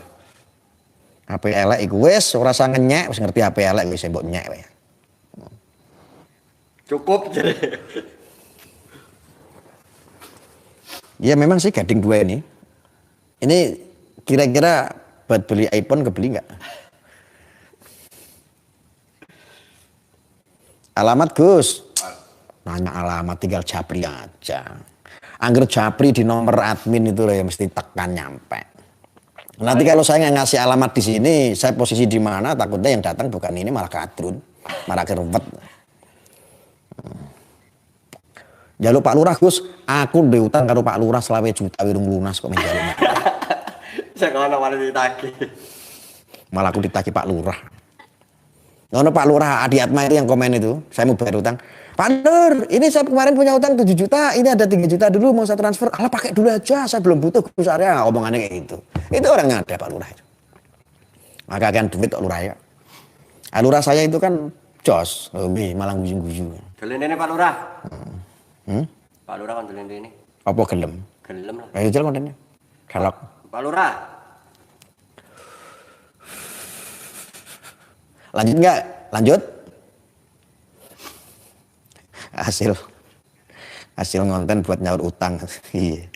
HP elek iku wis ora usah ngenyek, wis ngerti HP elek wis mbok nyek wae. Cukup jadi. Ya memang sih gading dua ini. Ini kira-kira buat beli iPhone kebeli nggak? Alamat Gus. Nanya alamat tinggal japri aja. Angger japri di nomor admin itu ya mesti tekan nyampe. Nanti kalau saya nggak ngasih alamat di sini, saya posisi di mana, takutnya yang datang bukan ini malah kadrun, malah kerubet. Jaluk Pak Lurah Gus, aku ndek utang karo Pak Lurah selawe juta wirung lunas kok menjaluk. Saya ngono malah ditagih. Malah aku ditagih Pak Lurah. Ngono Pak Lurah Adi Atma itu yang komen itu, saya mau bayar utang. Pak Nur, ini saya kemarin punya utang 7 juta, ini ada 3 juta dulu mau saya transfer. Alah pakai dulu aja, saya belum butuh Gus Arya, omongannya kayak gitu. Itu orang ada Pak Lurah itu. Maka akan duit Pak Lurah ya. Lurah saya itu kan jos, malah guyu-guyu. Gelendene Pak Lurah. Pak Lurah kan gelendene. Apa gelem? Gelem lah. Ayo jalan kontennya. Galak. Pak Lurah. Lanjut nggak? Lanjut. Hasil ngonten buat nyaur utang. Iya.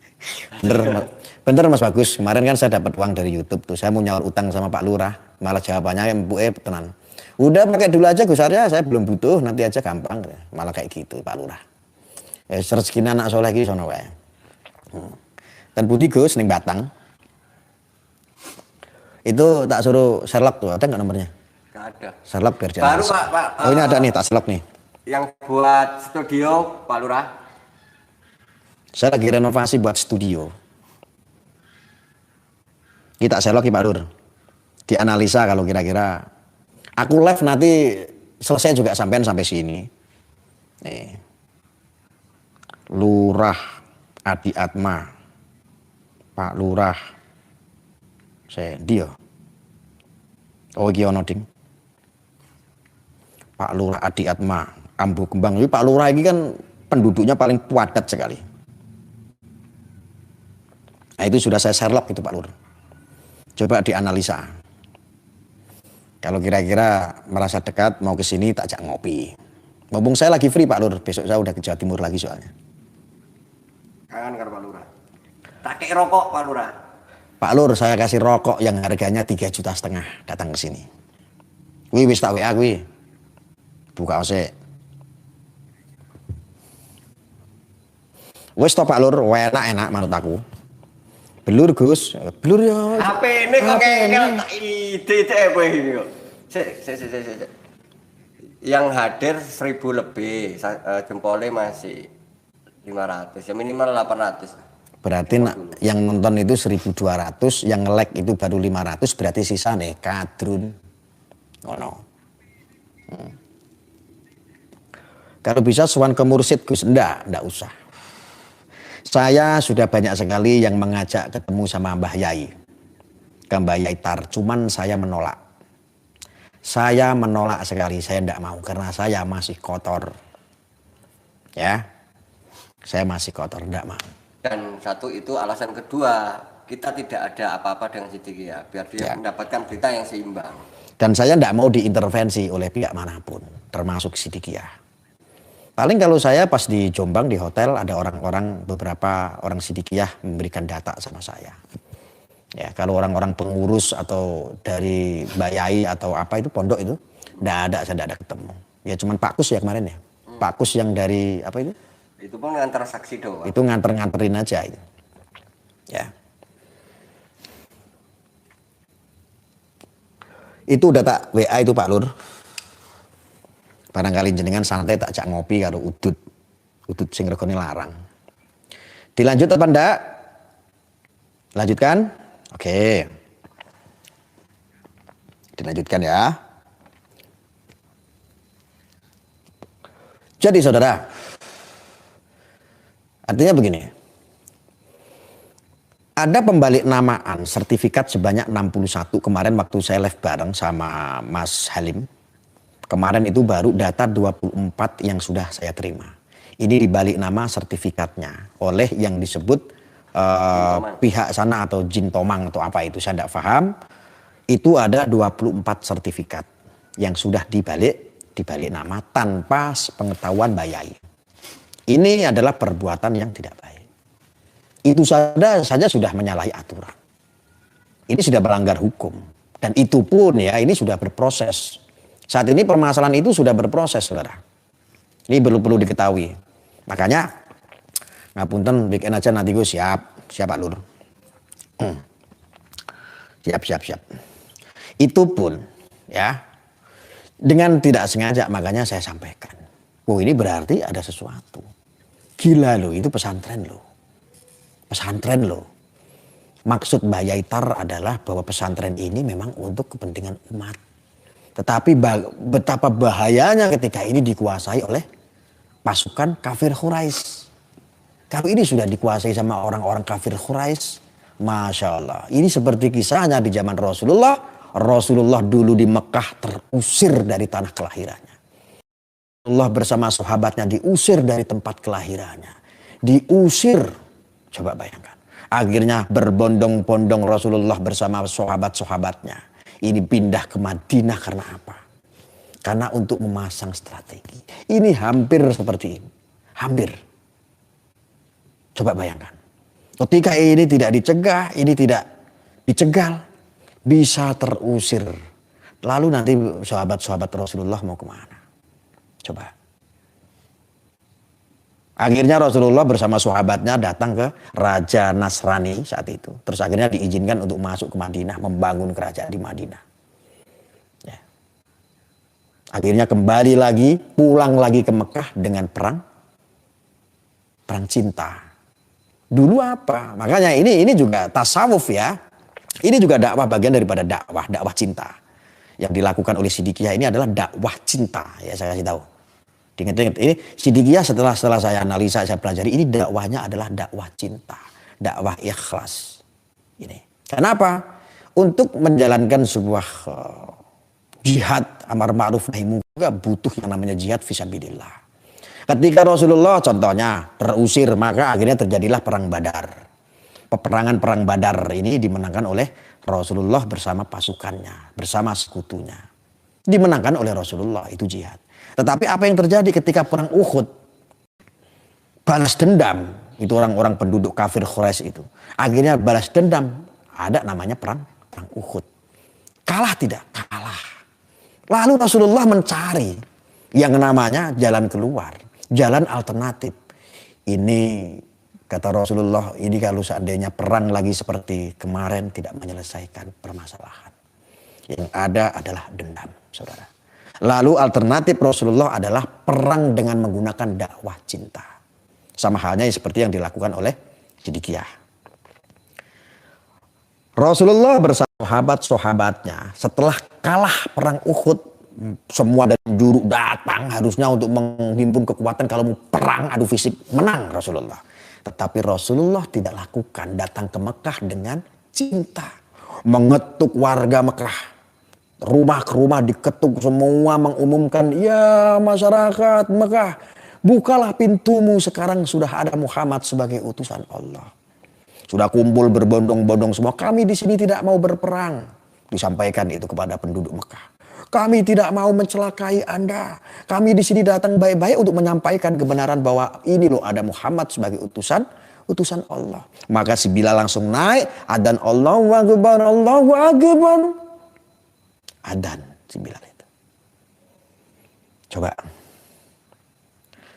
Bener Mas Bagus. Kemarin kan saya dapat uang dari YouTube tuh. Saya mau nyaur utang sama Pak Lurah. Malah jawabannya tenan. Udah pakai dulu aja Gus Arya, saya belum butuh, nanti aja gampang. Malah kayak gitu Pak Lurah. Rezekine anak soleh iki sono wae. Dan Budi Gus ning Batang. Itu tak suruh Sherlock tuh, ada nggak nomornya? Nggak ada. Sherlock biar jalan. Baru Pak. Oh ini ada nih, tak Sherlock nih. Yang buat studio Pak Lurah. Saya lagi renovasi buat studio. Kita Sherlock Pak Lur. Dianalisa kalau kira-kira aku live nanti selesai juga sampai sini. Nih. Lurah Adi Atma. Pak Lurah. Saya dia. Oh iki ono ding. Pak Lurah Adi Atma, Ambu Kembang. Ini Pak Lurah ini kan penduduknya paling padat sekali. Nah itu sudah saya Sherlock itu Pak Lur. Coba dianalisa. Kalau kira-kira merasa dekat mau ke sini tak ajak ngopi. Mumpung saya lagi free Pak Lur, besok saya udah ke Jawa Timur lagi soalnya. Kangen karo Pak Lurah. Tak kek rokok Pak Lurah. Pak Lur, saya kasih rokok yang harganya 3,5 juta datang ke sini. Wis tak WA kuwi. Buka ose. Wis to Pak Lur, enak menurut aku. Belur Gus, belur ya. HP ini kok kayak ide apa ini kok. Sik. Yang hadir 1.000 lebih, jempolnya masih 500, ya minimal 800. Berarti yang nonton itu 1.200, yang like itu baru 500, berarti sisa nih kadrun. Oh no. Kalau bisa suan ke mursid Gus, enggak usah. Saya sudah banyak sekali yang mengajak ketemu sama Mbah Yai. Ke Mbah Yai Tar, cuman saya menolak. Saya menolak sekali, saya enggak mau karena saya masih kotor. Ya. Saya masih kotor, enggak mau. Dan satu itu alasan kedua, kita tidak ada apa-apa dengan Siddiqiyah, biar dia mendapatkan berita yang seimbang. Dan saya enggak mau diintervensi oleh pihak manapun, termasuk Siddiqiyah. Paling kalau saya pas di Jombang di hotel ada beberapa orang Siddiqiyah memberikan data sama saya. Ya kalau orang-orang pengurus atau dari Mbak Yai atau apa itu pondok itu, saya enggak ada ketemu. Ya cuman Pak Kus ya kemarin ya. Pak Kus yang dari apa itu? Itu pun nganter saksi doang. Itu nganterin aja itu. Ya. Itu udah tak WA itu Pak Lur. Barangkali jenengan santai tak jak ngopi karo udut sing regane larang. Dilanjut apa ndak? Lanjutkan? Oke. Dilanjutkan ya. Jadi saudara, artinya begini. Ada pembalik namaan sertifikat sebanyak 61 kemarin waktu saya live bareng sama Mas Halim. Kemarin itu baru data 24 yang sudah saya terima. Ini dibalik nama sertifikatnya oleh yang disebut pihak sana atau Jin Tomang atau apa itu saya tidak paham. Itu ada 24 sertifikat yang sudah dibalik nama tanpa pengetahuan Mbak Yai. Ini adalah perbuatan yang tidak baik. Itu saja sudah menyalahi aturan. Ini sudah melanggar hukum. Dan itu pun ya ini sudah berproses. Saat ini permasalahan itu sudah berproses, saudara. Ini perlu diketahui. Makanya ngapunten bikin aja nanti gue siap Pak Lur. Siap. Itu pun ya dengan tidak sengaja makanya saya sampaikan. Oh ini berarti ada sesuatu. Gila loh itu pesantren loh. Pesantren loh. Maksud Mbak Yaitar adalah bahwa pesantren ini memang untuk kepentingan umat. Tetapi betapa bahayanya ketika ini dikuasai oleh pasukan kafir Quraisy. Kalau ini sudah dikuasai sama orang-orang kafir Quraisy, Masya Allah. Ini seperti kisahnya di zaman Rasulullah. Rasulullah dulu di Mekah terusir dari tanah kelahirannya. Rasulullah bersama sahabatnya diusir dari tempat kelahirannya. Diusir. Coba bayangkan. Akhirnya berbondong-bondong Rasulullah bersama sahabat-sahabatnya. Ini pindah ke Madinah karena apa? Karena untuk memasang strategi. Ini hampir seperti ini. Hampir. Coba bayangkan. Ketika ini tidak dicegah, ini tidak dicegal. Bisa terusir. Lalu nanti sahabat-sahabat Rasulullah mau kemana? Coba. Akhirnya Rasulullah bersama sahabatnya datang ke Raja Nasrani saat itu. Terus akhirnya diizinkan untuk masuk ke Madinah, membangun kerajaan di Madinah. Ya. Akhirnya kembali lagi, pulang lagi ke Mekah dengan perang cinta. Dulu apa? Makanya ini juga tasawuf ya. Ini juga dakwah bagian daripada dakwah cinta. Yang dilakukan oleh Sidikiyah ini adalah dakwah cinta. Ya saya kasih tahu. Ingat-ingat ini Sidikiyah setelah saya analisa, saya pelajari ini dakwahnya adalah dakwah cinta, dakwah ikhlas. Ini. Kenapa? Untuk menjalankan sebuah jihad amar ma'ruf nahi munkar butuh yang namanya jihad fisabilillah. Ketika Rasulullah contohnya terusir, maka akhirnya terjadilah perang Badar. Peperangan perang Badar ini dimenangkan oleh Rasulullah bersama pasukannya, bersama sekutunya. Dimenangkan oleh Rasulullah, itu jihad. Tetapi apa yang terjadi ketika perang Uhud? Balas dendam. Itu orang-orang penduduk kafir Quraisy itu. Akhirnya balas dendam. Ada namanya perang Uhud. Kalah tidak? Kalah. Lalu Rasulullah mencari yang namanya jalan keluar. Jalan alternatif. Ini kata Rasulullah, ini kalau seandainya perang lagi seperti kemarin tidak menyelesaikan permasalahan. Yang ada adalah dendam, saudara. Lalu alternatif Rasulullah adalah perang dengan menggunakan dakwah cinta. Sama halnya seperti yang dilakukan oleh Sidikiyah. Rasulullah bersama sahabat-sahabatnya setelah kalah perang Uhud, semua dari juru datang harusnya untuk menghimpun kekuatan kalau mau perang adu fisik, menang Rasulullah. Tetapi Rasulullah tidak lakukan, datang ke Mekah dengan cinta. Mengetuk warga Mekah. Rumah ke rumah diketuk semua mengumumkan, ya masyarakat Mekah, bukalah pintumu, sekarang sudah ada Muhammad sebagai utusan Allah. Sudah kumpul berbondong-bondong semua, kami di sini tidak mau berperang. Disampaikan itu kepada penduduk Mekah. Kami tidak mau mencelakai Anda. Kami di sini datang baik-baik untuk menyampaikan kebenaran bahwa ini loh ada Muhammad sebagai utusan Allah. Maka si Bilal langsung naik, adzan Allahu Akbar, Allahu Akbar. Adzan si Bilal itu. Coba.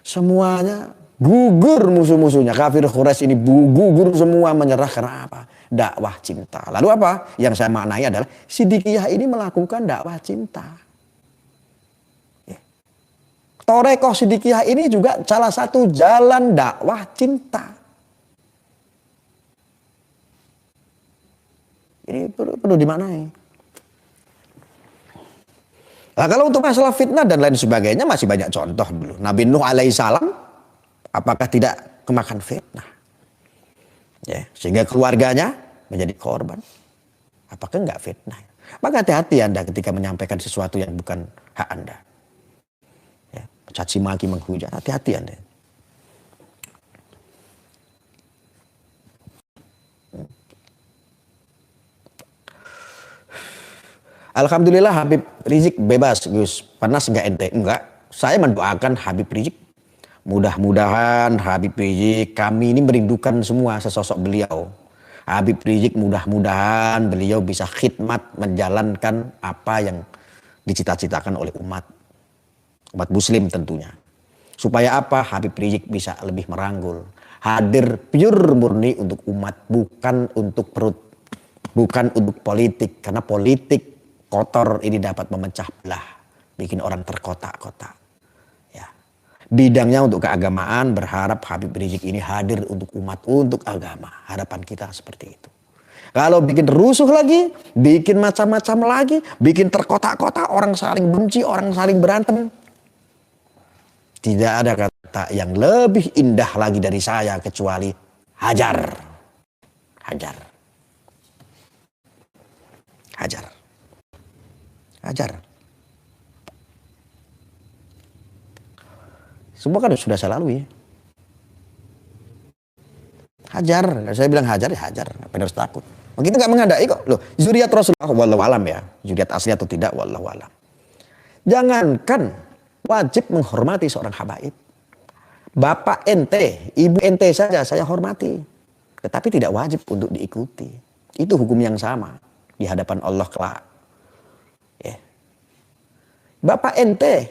Semuanya gugur musuh-musuhnya. Kafir Quraisy ini gugur semua, menyerah karena apa? Dakwah cinta. Lalu apa? Yang saya maknai adalah Sidikiyah ini melakukan dakwah cinta. Torekoh Sidikiyah ini juga salah satu jalan dakwah cinta. Ini perlu dimaknai. Nah, kalau untuk masalah fitnah dan lain sebagainya masih banyak contoh dulu. Nabi Nuh alaihissalam apakah tidak kemakan fitnah? Ya, sehingga keluarganya menjadi korban. Apakah enggak fitnah? Maka hati-hati Anda ketika menyampaikan sesuatu yang bukan hak Anda. Ya, caci maki menghujat, hati-hati Anda. Alhamdulillah Habib Rizik bebas Gus. Panas enggak ente? Enggak. Saya mendoakan Habib Rizik. Mudah-mudahan Habib Rizik, kami ini merindukan semua sesosok beliau. Habib Rizik mudah-mudahan beliau bisa khidmat menjalankan apa yang dicita-citakan oleh umat muslim tentunya. Supaya apa? Habib Rizik bisa lebih merangkul. Hadir pure murni untuk umat, bukan untuk perut. Bukan untuk politik, karena politik kotor ini dapat memecah belah, bikin orang terkotak-kotak. Ya. Bidangnya untuk keagamaan, berharap Habib Rizik ini hadir untuk umat, untuk agama. Harapan kita seperti itu. Kalau bikin rusuh lagi, bikin macam-macam lagi, bikin terkotak-kotak, orang saling benci, orang saling berantem. Tidak ada kata yang lebih indah lagi dari saya kecuali hajar. Hajar. Hajar. Hajar. Semua kan sudah saya lalui. Hajar. Saya bilang hajar, ya hajar. Apa harus takut? Kita nggak mengadai kok. Loh, zuriat Rasulullah wallahu alam ya. Zuriat asli atau tidak wallahu alam. Jangankan wajib menghormati seorang habaib. Bapak ente, ibu ente saja saya hormati. Tetapi tidak wajib untuk diikuti. Itu hukum yang sama di hadapan Allah kelak. Ya. Bapak ente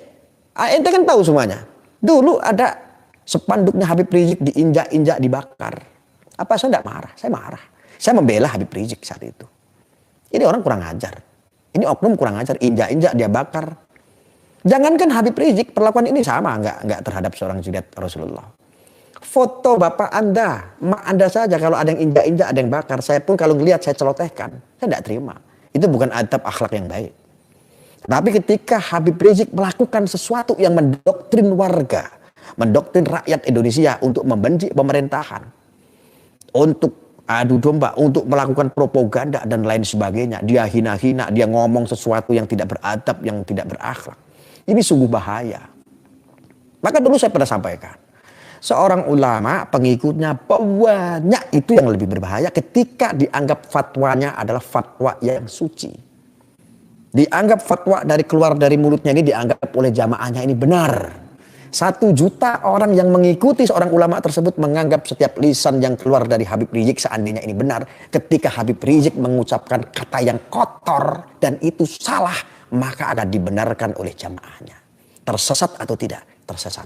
kan tahu semuanya. Dulu ada spanduknya Habib Rizik diinjak-injak, dibakar. Apa saya tidak marah? Saya marah. Saya membela Habib Rizik saat itu. Ini orang kurang ajar. Ini oknum kurang ajar, injak-injak dia bakar. Jangankan Habib Rizik, perlakuan ini sama enggak terhadap seorang zuriat Rasulullah. Foto bapak Anda, mak Anda saja kalau ada yang injak-injak, ada yang bakar, saya pun kalau ngelihat saya celotehkan, saya tidak terima. Itu bukan adab akhlak yang baik. Tapi ketika Habib Rizik melakukan sesuatu yang mendoktrin warga, mendoktrin rakyat Indonesia untuk membenci pemerintahan, untuk adu domba, untuk melakukan propaganda dan lain sebagainya, dia hina-hina, dia ngomong sesuatu yang tidak beradab, yang tidak berakhlak. Ini sungguh bahaya. Maka dulu saya pernah sampaikan, seorang ulama pengikutnya banyak, itu yang lebih berbahaya ketika dianggap fatwanya adalah fatwa yang suci. Dianggap fatwa keluar dari mulutnya ini dianggap oleh jamaahnya ini benar. 1 juta orang yang mengikuti seorang ulama tersebut menganggap setiap lisan yang keluar dari Habib Rizik seandainya ini benar. Ketika Habib Rizik mengucapkan kata yang kotor dan itu salah, maka akan dibenarkan oleh jamaahnya. Tersesat atau tidak? Tersesat.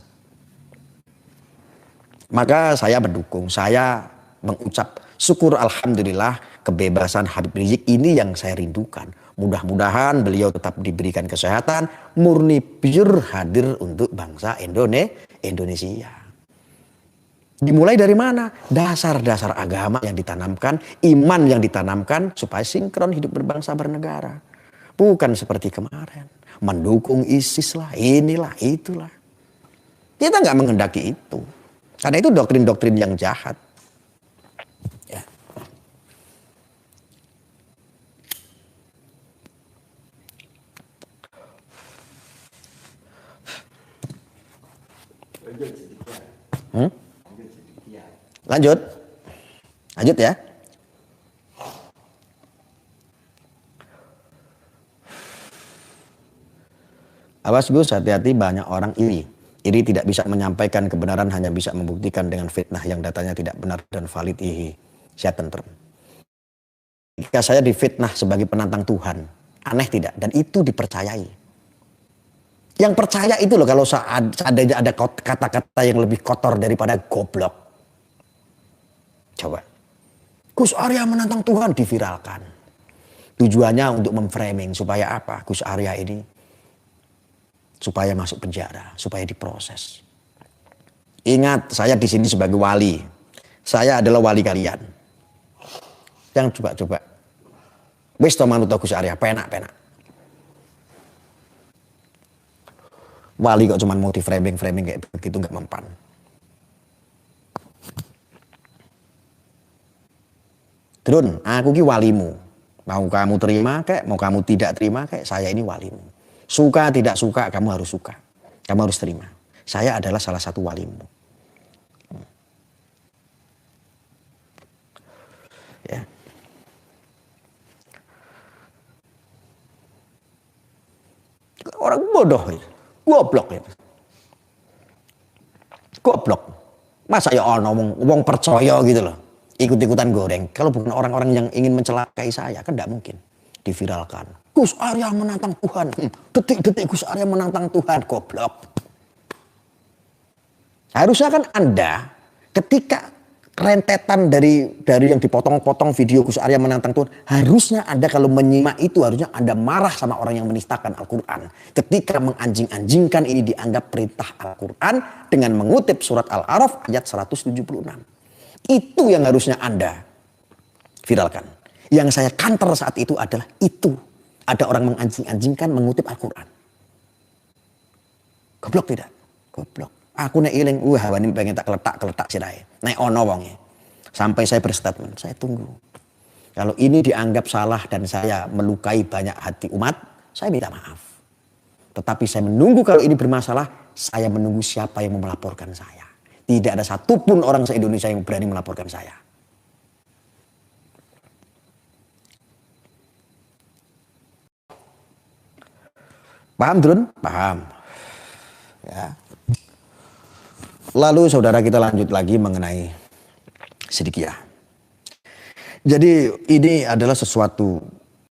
Maka saya mendukung, saya mengucap syukur alhamdulillah kebebasan Habib Rizik ini yang saya rindukan. Mudah-mudahan beliau tetap diberikan kesehatan, murni pure hadir untuk bangsa Indonesia. Dimulai dari mana? Dasar-dasar agama yang ditanamkan, iman yang ditanamkan supaya sinkron hidup berbangsa bernegara. Bukan seperti kemarin, mendukung ISIS lah, inilah, itulah. Kita nggak menghendaki itu. Karena itu doktrin-doktrin yang jahat. Ya. Lanjut. Lanjut ya. Awas Gus, hati-hati banyak orang iri. Iri tidak bisa menyampaikan kebenaran, hanya bisa membuktikan dengan fitnah yang datanya tidak benar dan valid. Saya tentrem. Jika saya difitnah sebagai penantang Tuhan, aneh tidak? Dan itu dipercayai. Yang percaya itu loh kalau seandainya ada kata-kata yang lebih kotor daripada goblok. Coba. Gus Arya menantang Tuhan diviralkan. Tujuannya untuk memframing supaya apa? Gus Arya ini supaya masuk penjara, supaya diproses. Ingat, saya di sini sebagai wali. Saya adalah wali kalian. Jangan coba-coba. Wis to manut Gus Arya, penak-penak. Wali kok cuma mau di framing kayak begitu, nggak mempan. Drun, aku ki walimu. Mau kamu terima kek, mau kamu tidak terima kek, saya ini walimu. Suka tidak suka, kamu harus suka. Kamu harus terima. Saya adalah salah satu walimu. Ya. Orang bodoh, goblok ya. Goblok. Masa ya orang wong percaya gitu loh. Ikut-ikutan goreng. Kalau bukan orang-orang yang ingin mencelakai saya, kan tidak mungkin diviralkan. Gus Arya menantang Tuhan. Detik-detik Gus Arya menantang Tuhan. Goblok. Harusnya kan Anda ketika rentetan dari yang dipotong-potong video Gus Arya menantang Tuhan, harusnya Anda kalau menyimak itu harusnya Anda marah sama orang yang menistakan Al-Quran. Ketika menganjing-anjingkan ini dianggap perintah Al-Quran dengan mengutip surat Al-A'raf ayat 176. Itu yang harusnya Anda viralkan. Yang saya kanter saat itu adalah itu. Ada orang menganjing-anjingkan mengutip Al-Quran. Goblok tidak? Goblok. Aku nek iling, ini pengen tak keletak sirai. Nek ono wonge. Sampai saya berstatement, saya tunggu. Kalau ini dianggap salah dan saya melukai banyak hati umat, saya minta maaf. Tetapi saya menunggu kalau ini bermasalah, saya menunggu siapa yang mau melaporkan saya. Tidak ada satupun orang se-Indonesia yang berani melaporkan saya. Paham, Drun? Paham. Ya. Lalu saudara kita lanjut lagi mengenai Siddiqiyah. Jadi ini adalah sesuatu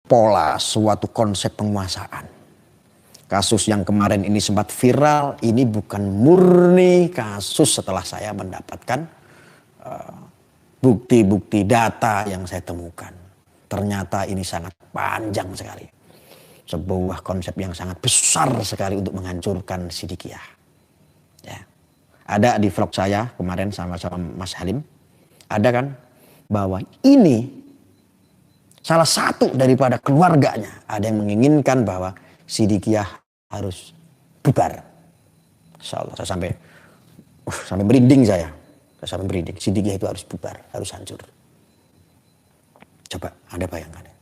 pola, suatu konsep penguasaan. Kasus yang kemarin ini sempat viral, ini bukan murni kasus setelah saya mendapatkan bukti-bukti data yang saya temukan. Ternyata ini sangat panjang sekali. Sebuah konsep yang sangat besar sekali untuk menghancurkan Siddiqiyah. Ya. Ada di vlog saya kemarin sama-sama Mas Halim. Ada kan bahwa ini salah satu daripada keluarganya. Ada yang menginginkan bahwa Siddiqiyah harus bubar. Insya Allah saya sampai merinding saya. Saya sampai merinding. Siddiqiyah itu harus bubar, harus hancur. Coba Anda bayangkan.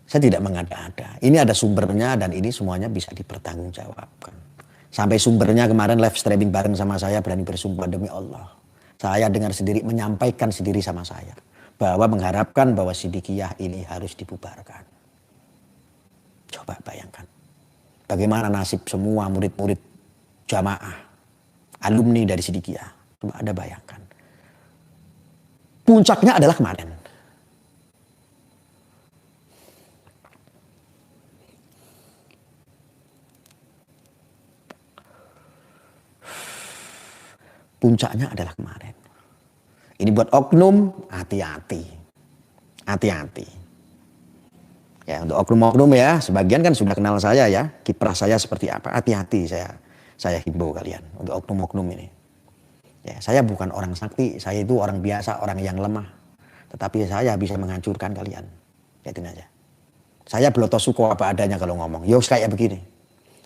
Saya tidak mengada-ada. Ini ada sumbernya dan ini semuanya bisa dipertanggungjawabkan. Sampai sumbernya kemarin live streaming bareng sama saya berani bersumpah demi Allah. Saya dengar sendiri menyampaikan sendiri sama saya. Bahwa mengharapkan bahwa Siddiqiyah ini harus dibubarkan. Coba bayangkan. Bagaimana nasib semua murid-murid jamaah. Alumni dari Siddiqiyah. Coba Anda bayangkan. Puncaknya adalah kemarin. Puncaknya adalah kemarin. Ini buat oknum, hati-hati. Hati-hati. Ya, untuk oknum-oknum ya, sebagian kan sudah kenal saya ya. Kiprah saya seperti apa, hati-hati saya himbau kalian. Untuk oknum-oknum ini. Ya, saya bukan orang sakti, saya itu orang biasa, orang yang lemah. Tetapi saya bisa menghancurkan kalian. Lihatin aja. Saya belotosuko apa adanya kalau ngomong. Yos kayak begini.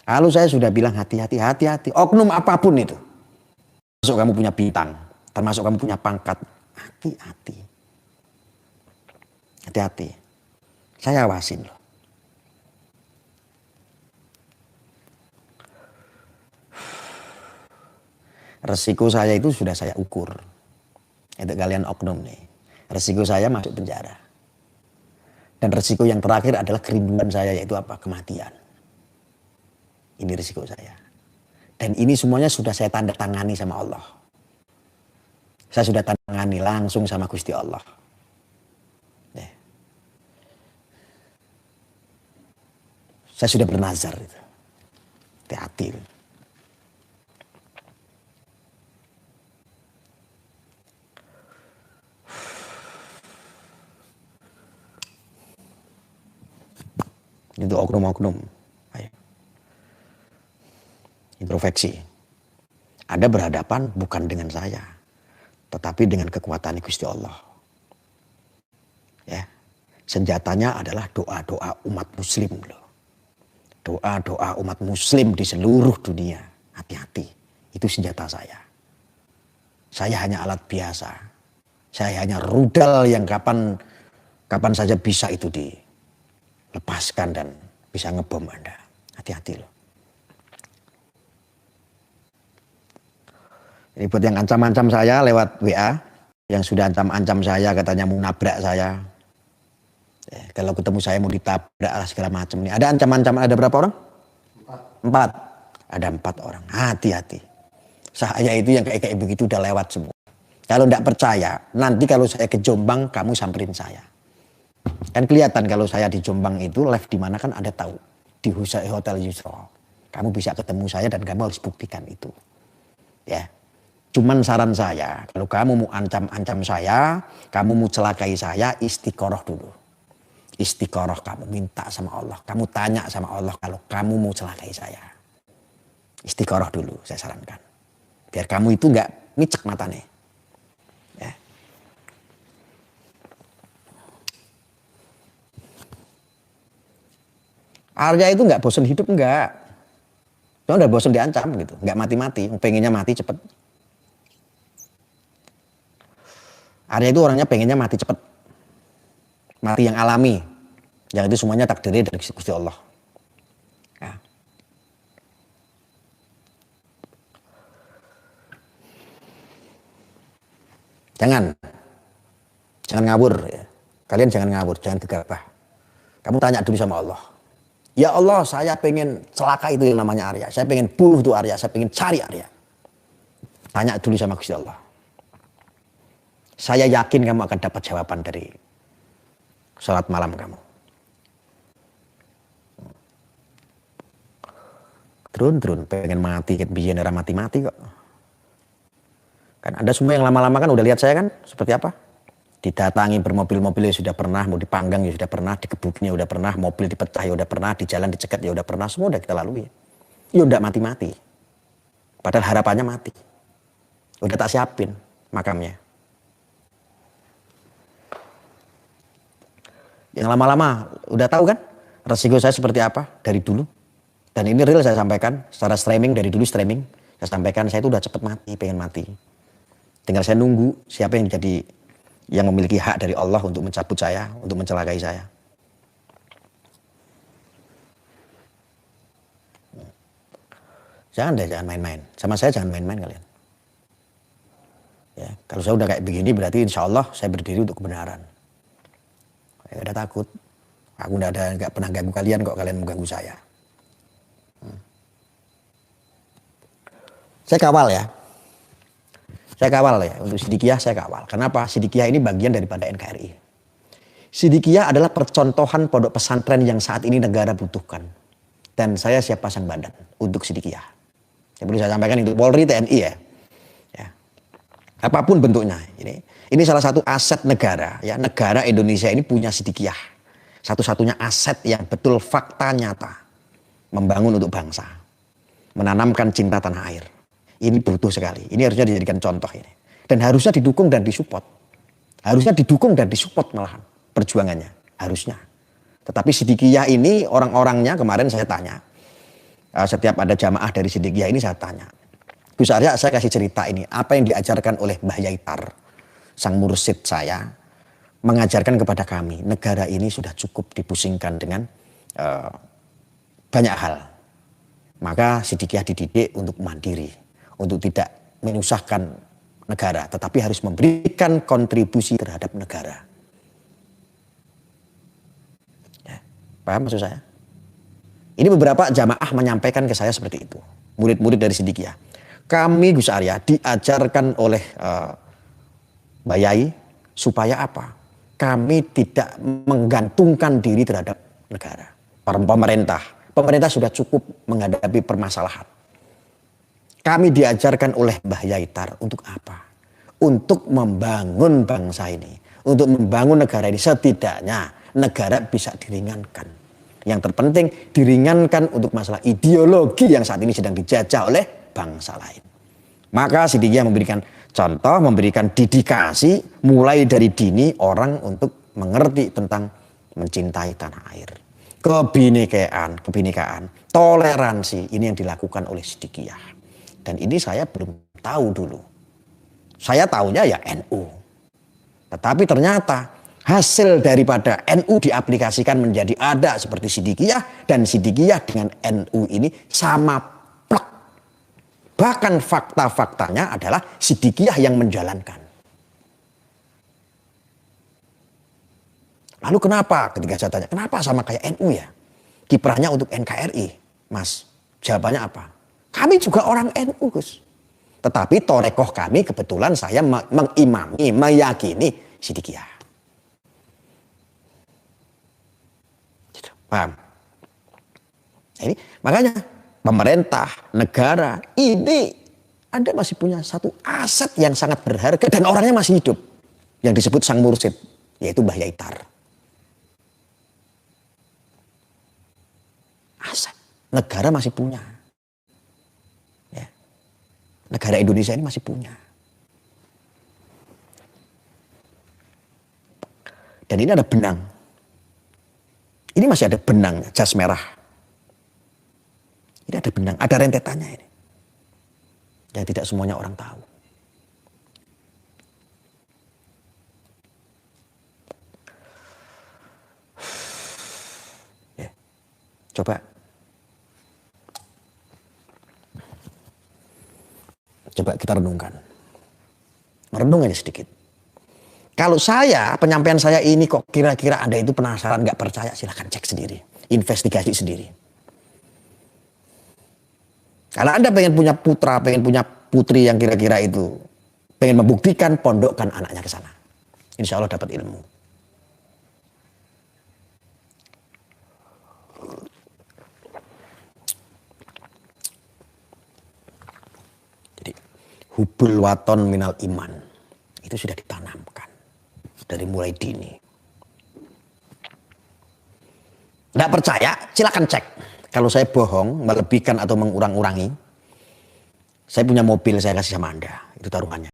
Lalu saya sudah bilang hati-hati, hati-hati. Oknum apapun itu. Termasuk kamu punya bintang, termasuk kamu punya pangkat, hati-hati. Hati-hati. Saya awasin loh. Resiko saya itu sudah saya ukur. Itu kalian oknum nih. Resiko saya masuk penjara. Dan resiko yang terakhir adalah kerinduan saya, yaitu apa? Kematian. Ini resiko saya. Dan ini semuanya sudah saya tanda tangani sama Allah. Saya sudah tanda tangani langsung sama Gusti Allah. Ya. Saya sudah bernazar. Hati-hati. Itu oknum-oknum. Introspeksi. Anda berhadapan bukan dengan saya, tetapi dengan kekuatan Gusti Allah. Ya, senjatanya adalah doa-doa umat Muslim loh. Doa-doa umat Muslim di seluruh dunia. Hati-hati, itu senjata saya. Saya hanya alat biasa. Saya hanya rudal yang kapan saja bisa itu dilepaskan dan bisa ngebom Anda. Hati-hati loh. Ini buat yang ancam-ancam saya lewat WA, yang sudah ancam-ancam saya katanya mau nabrak saya. Kalau ketemu saya mau ditabrak lah segala macam nih. Ada ancaman-ancaman, ada berapa orang? 4. Ada 4 orang. Hati-hati. Saya itu yang kayak begitu udah lewat semua. Kalau tidak percaya, nanti kalau saya ke Jombang, kamu samperin saya. Kan kelihatan kalau saya di Jombang itu live di mana kan Anda tahu. Di Hotel Yusro. Kamu bisa ketemu saya dan kamu harus buktikan itu. Ya. Cuman saran saya, kalau kamu mau ancam-ancam saya, kamu mau celakai saya, istiqoroh dulu. Istiqoroh, kamu minta sama Allah. Kamu tanya sama Allah kalau kamu mau celakai saya. Istiqoroh dulu, saya sarankan. Biar kamu itu nggak micek matanya. Ya. Arya itu nggak bosan hidup, nggak. Cuma udah bosan diancam gitu, nggak mati-mati. Pengennya mati cepet. Arya itu orangnya pengennya mati cepet. Mati yang alami. Yang itu semuanya takdirnya dari Gusti Allah. Ya. Jangan ngawur ya. Kalian jangan ngawur, jangan gegabah. Kamu tanya dulu sama Allah. Ya Allah, saya pengen celaka itu yang namanya Arya. Saya pengen bunuh itu Arya, saya pengen cari Arya. Tanya dulu sama Gusti Allah. Saya yakin kamu akan dapat jawaban dari sholat malam kamu. Turun, pengen mati, biar mati-mati kok. Kan Anda semua yang lama-lama kan udah lihat saya kan, seperti apa? Didatangi bermobil-mobil ya sudah pernah, mau dipanggang ya sudah pernah, dikebukin ya udah pernah, mobil dipecah ya udah pernah, di jalan dicegat ya udah pernah, semua udah kita lalui. Ya udah mati-mati. Padahal harapannya mati. Udah tak siapin makamnya. Yang lama-lama udah tahu kan resiko saya seperti apa dari dulu. Dan ini real saya sampaikan secara streaming, dari dulu streaming. Saya sampaikan saya itu udah cepet mati, pengen mati. Tinggal saya nunggu siapa yang memiliki hak dari Allah untuk mencabut saya, untuk mencelakai saya. Jangan main-main. Sama saya jangan main-main kalian. Ya, kalau saya udah kayak begini berarti insya Allah saya berdiri untuk kebenaran. Saya udah takut. Aku nggak pernah ganggu kalian kok kalian mengganggu saya. Saya kawal ya. Untuk Sidikiyah saya kawal. Kenapa? Sidikiyah ini bagian daripada NKRI. Sidikiyah adalah percontohan pondok pesantren yang saat ini negara butuhkan. Dan saya siap pasang badan untuk Sidikiyah. Yang perlu saya sampaikan itu Polri, TNI ya. Apapun bentuknya. Ini salah satu aset negara. Ya, negara Indonesia ini punya Sidikiyah. Satu-satunya aset yang betul fakta nyata. Membangun untuk bangsa. Menanamkan cinta tanah air. Ini butuh sekali. Ini harusnya dijadikan contoh ini. Dan harusnya didukung dan disupport. Harusnya didukung dan disupport malahan perjuangannya. Harusnya. Tetapi Sidikiyah ini orang-orangnya kemarin saya tanya. Setiap ada jamaah dari Sidikiyah ini saya tanya. Gus Arya, saya kasih cerita ini. Apa yang diajarkan oleh Mbah Yaitar, sang mursyid saya, mengajarkan kepada kami. Negara ini sudah cukup dipusingkan dengan banyak hal. Maka Sidikiyah dididik untuk mandiri. Untuk tidak menyusahkan negara. Tetapi harus memberikan kontribusi terhadap negara. Ya, paham maksud saya? Ini beberapa jamaah menyampaikan ke saya seperti itu. Murid-murid dari Sidikiyah. Kami Gus Arya diajarkan oleh Mbak Yai supaya apa? Kami tidak menggantungkan diri terhadap negara. Pemerintah sudah cukup menghadapi permasalahan. Kami diajarkan oleh Mbah Yaitar untuk apa? Untuk membangun bangsa ini. Untuk membangun negara ini. Setidaknya negara bisa diringankan. Yang terpenting diringankan untuk masalah ideologi yang saat ini sedang dijajah oleh bangsa lain. Maka Sidikiyah memberikan contoh, memberikan dedikasi mulai dari dini orang untuk mengerti tentang mencintai tanah air. Kebinekaan, toleransi ini yang dilakukan oleh Sidikiyah. Dan ini saya belum tahu dulu. Saya taunya ya NU. Tetapi ternyata hasil daripada NU diaplikasikan menjadi ada seperti Sidikiyah, dan Sidikiyah dengan NU ini sama plek. Bahkan fakta-faktanya adalah Sidikiyah yang menjalankan. Lalu kenapa ketika saya tanya, kenapa sama kayak NU ya? Kiprahnya untuk NKRI, Mas. Jawabannya apa? Kami juga orang NU, Gus. Tetapi torekoh kami kebetulan saya mengimami, meyakini Sidikiyah. Paham? Nah, ini makanya pemerintah, negara ini Anda masih punya satu aset yang sangat berharga dan orangnya masih hidup. Yang disebut Sang Mursyid, yaitu Mbah Yaitar. Aset. Negara masih punya. Ya. Negara Indonesia ini masih punya. Dan ini ada benang. Ini masih ada benang, jas merah. Ini ada benang, ada rentetannya ini. Yang tidak semuanya orang tahu. Ya. Coba kita renungkan. Merenung aja sedikit. Kalau saya, penyampaian saya ini kok kira-kira Anda itu penasaran, nggak percaya, silahkan cek sendiri. Investigasi sendiri. Kalau Anda pengen punya putra, pengen punya putri yang kira-kira itu pengen membuktikan, pondokkan anaknya ke sana. Insya Allah dapat ilmu. Jadi hubul waton minal iman itu sudah ditanamkan dari mulai dini. Nggak percaya, silakan cek. Kalau saya bohong, melebihkan atau mengurang-urangi, saya punya mobil saya kasih sama Anda. Itu taruhannya.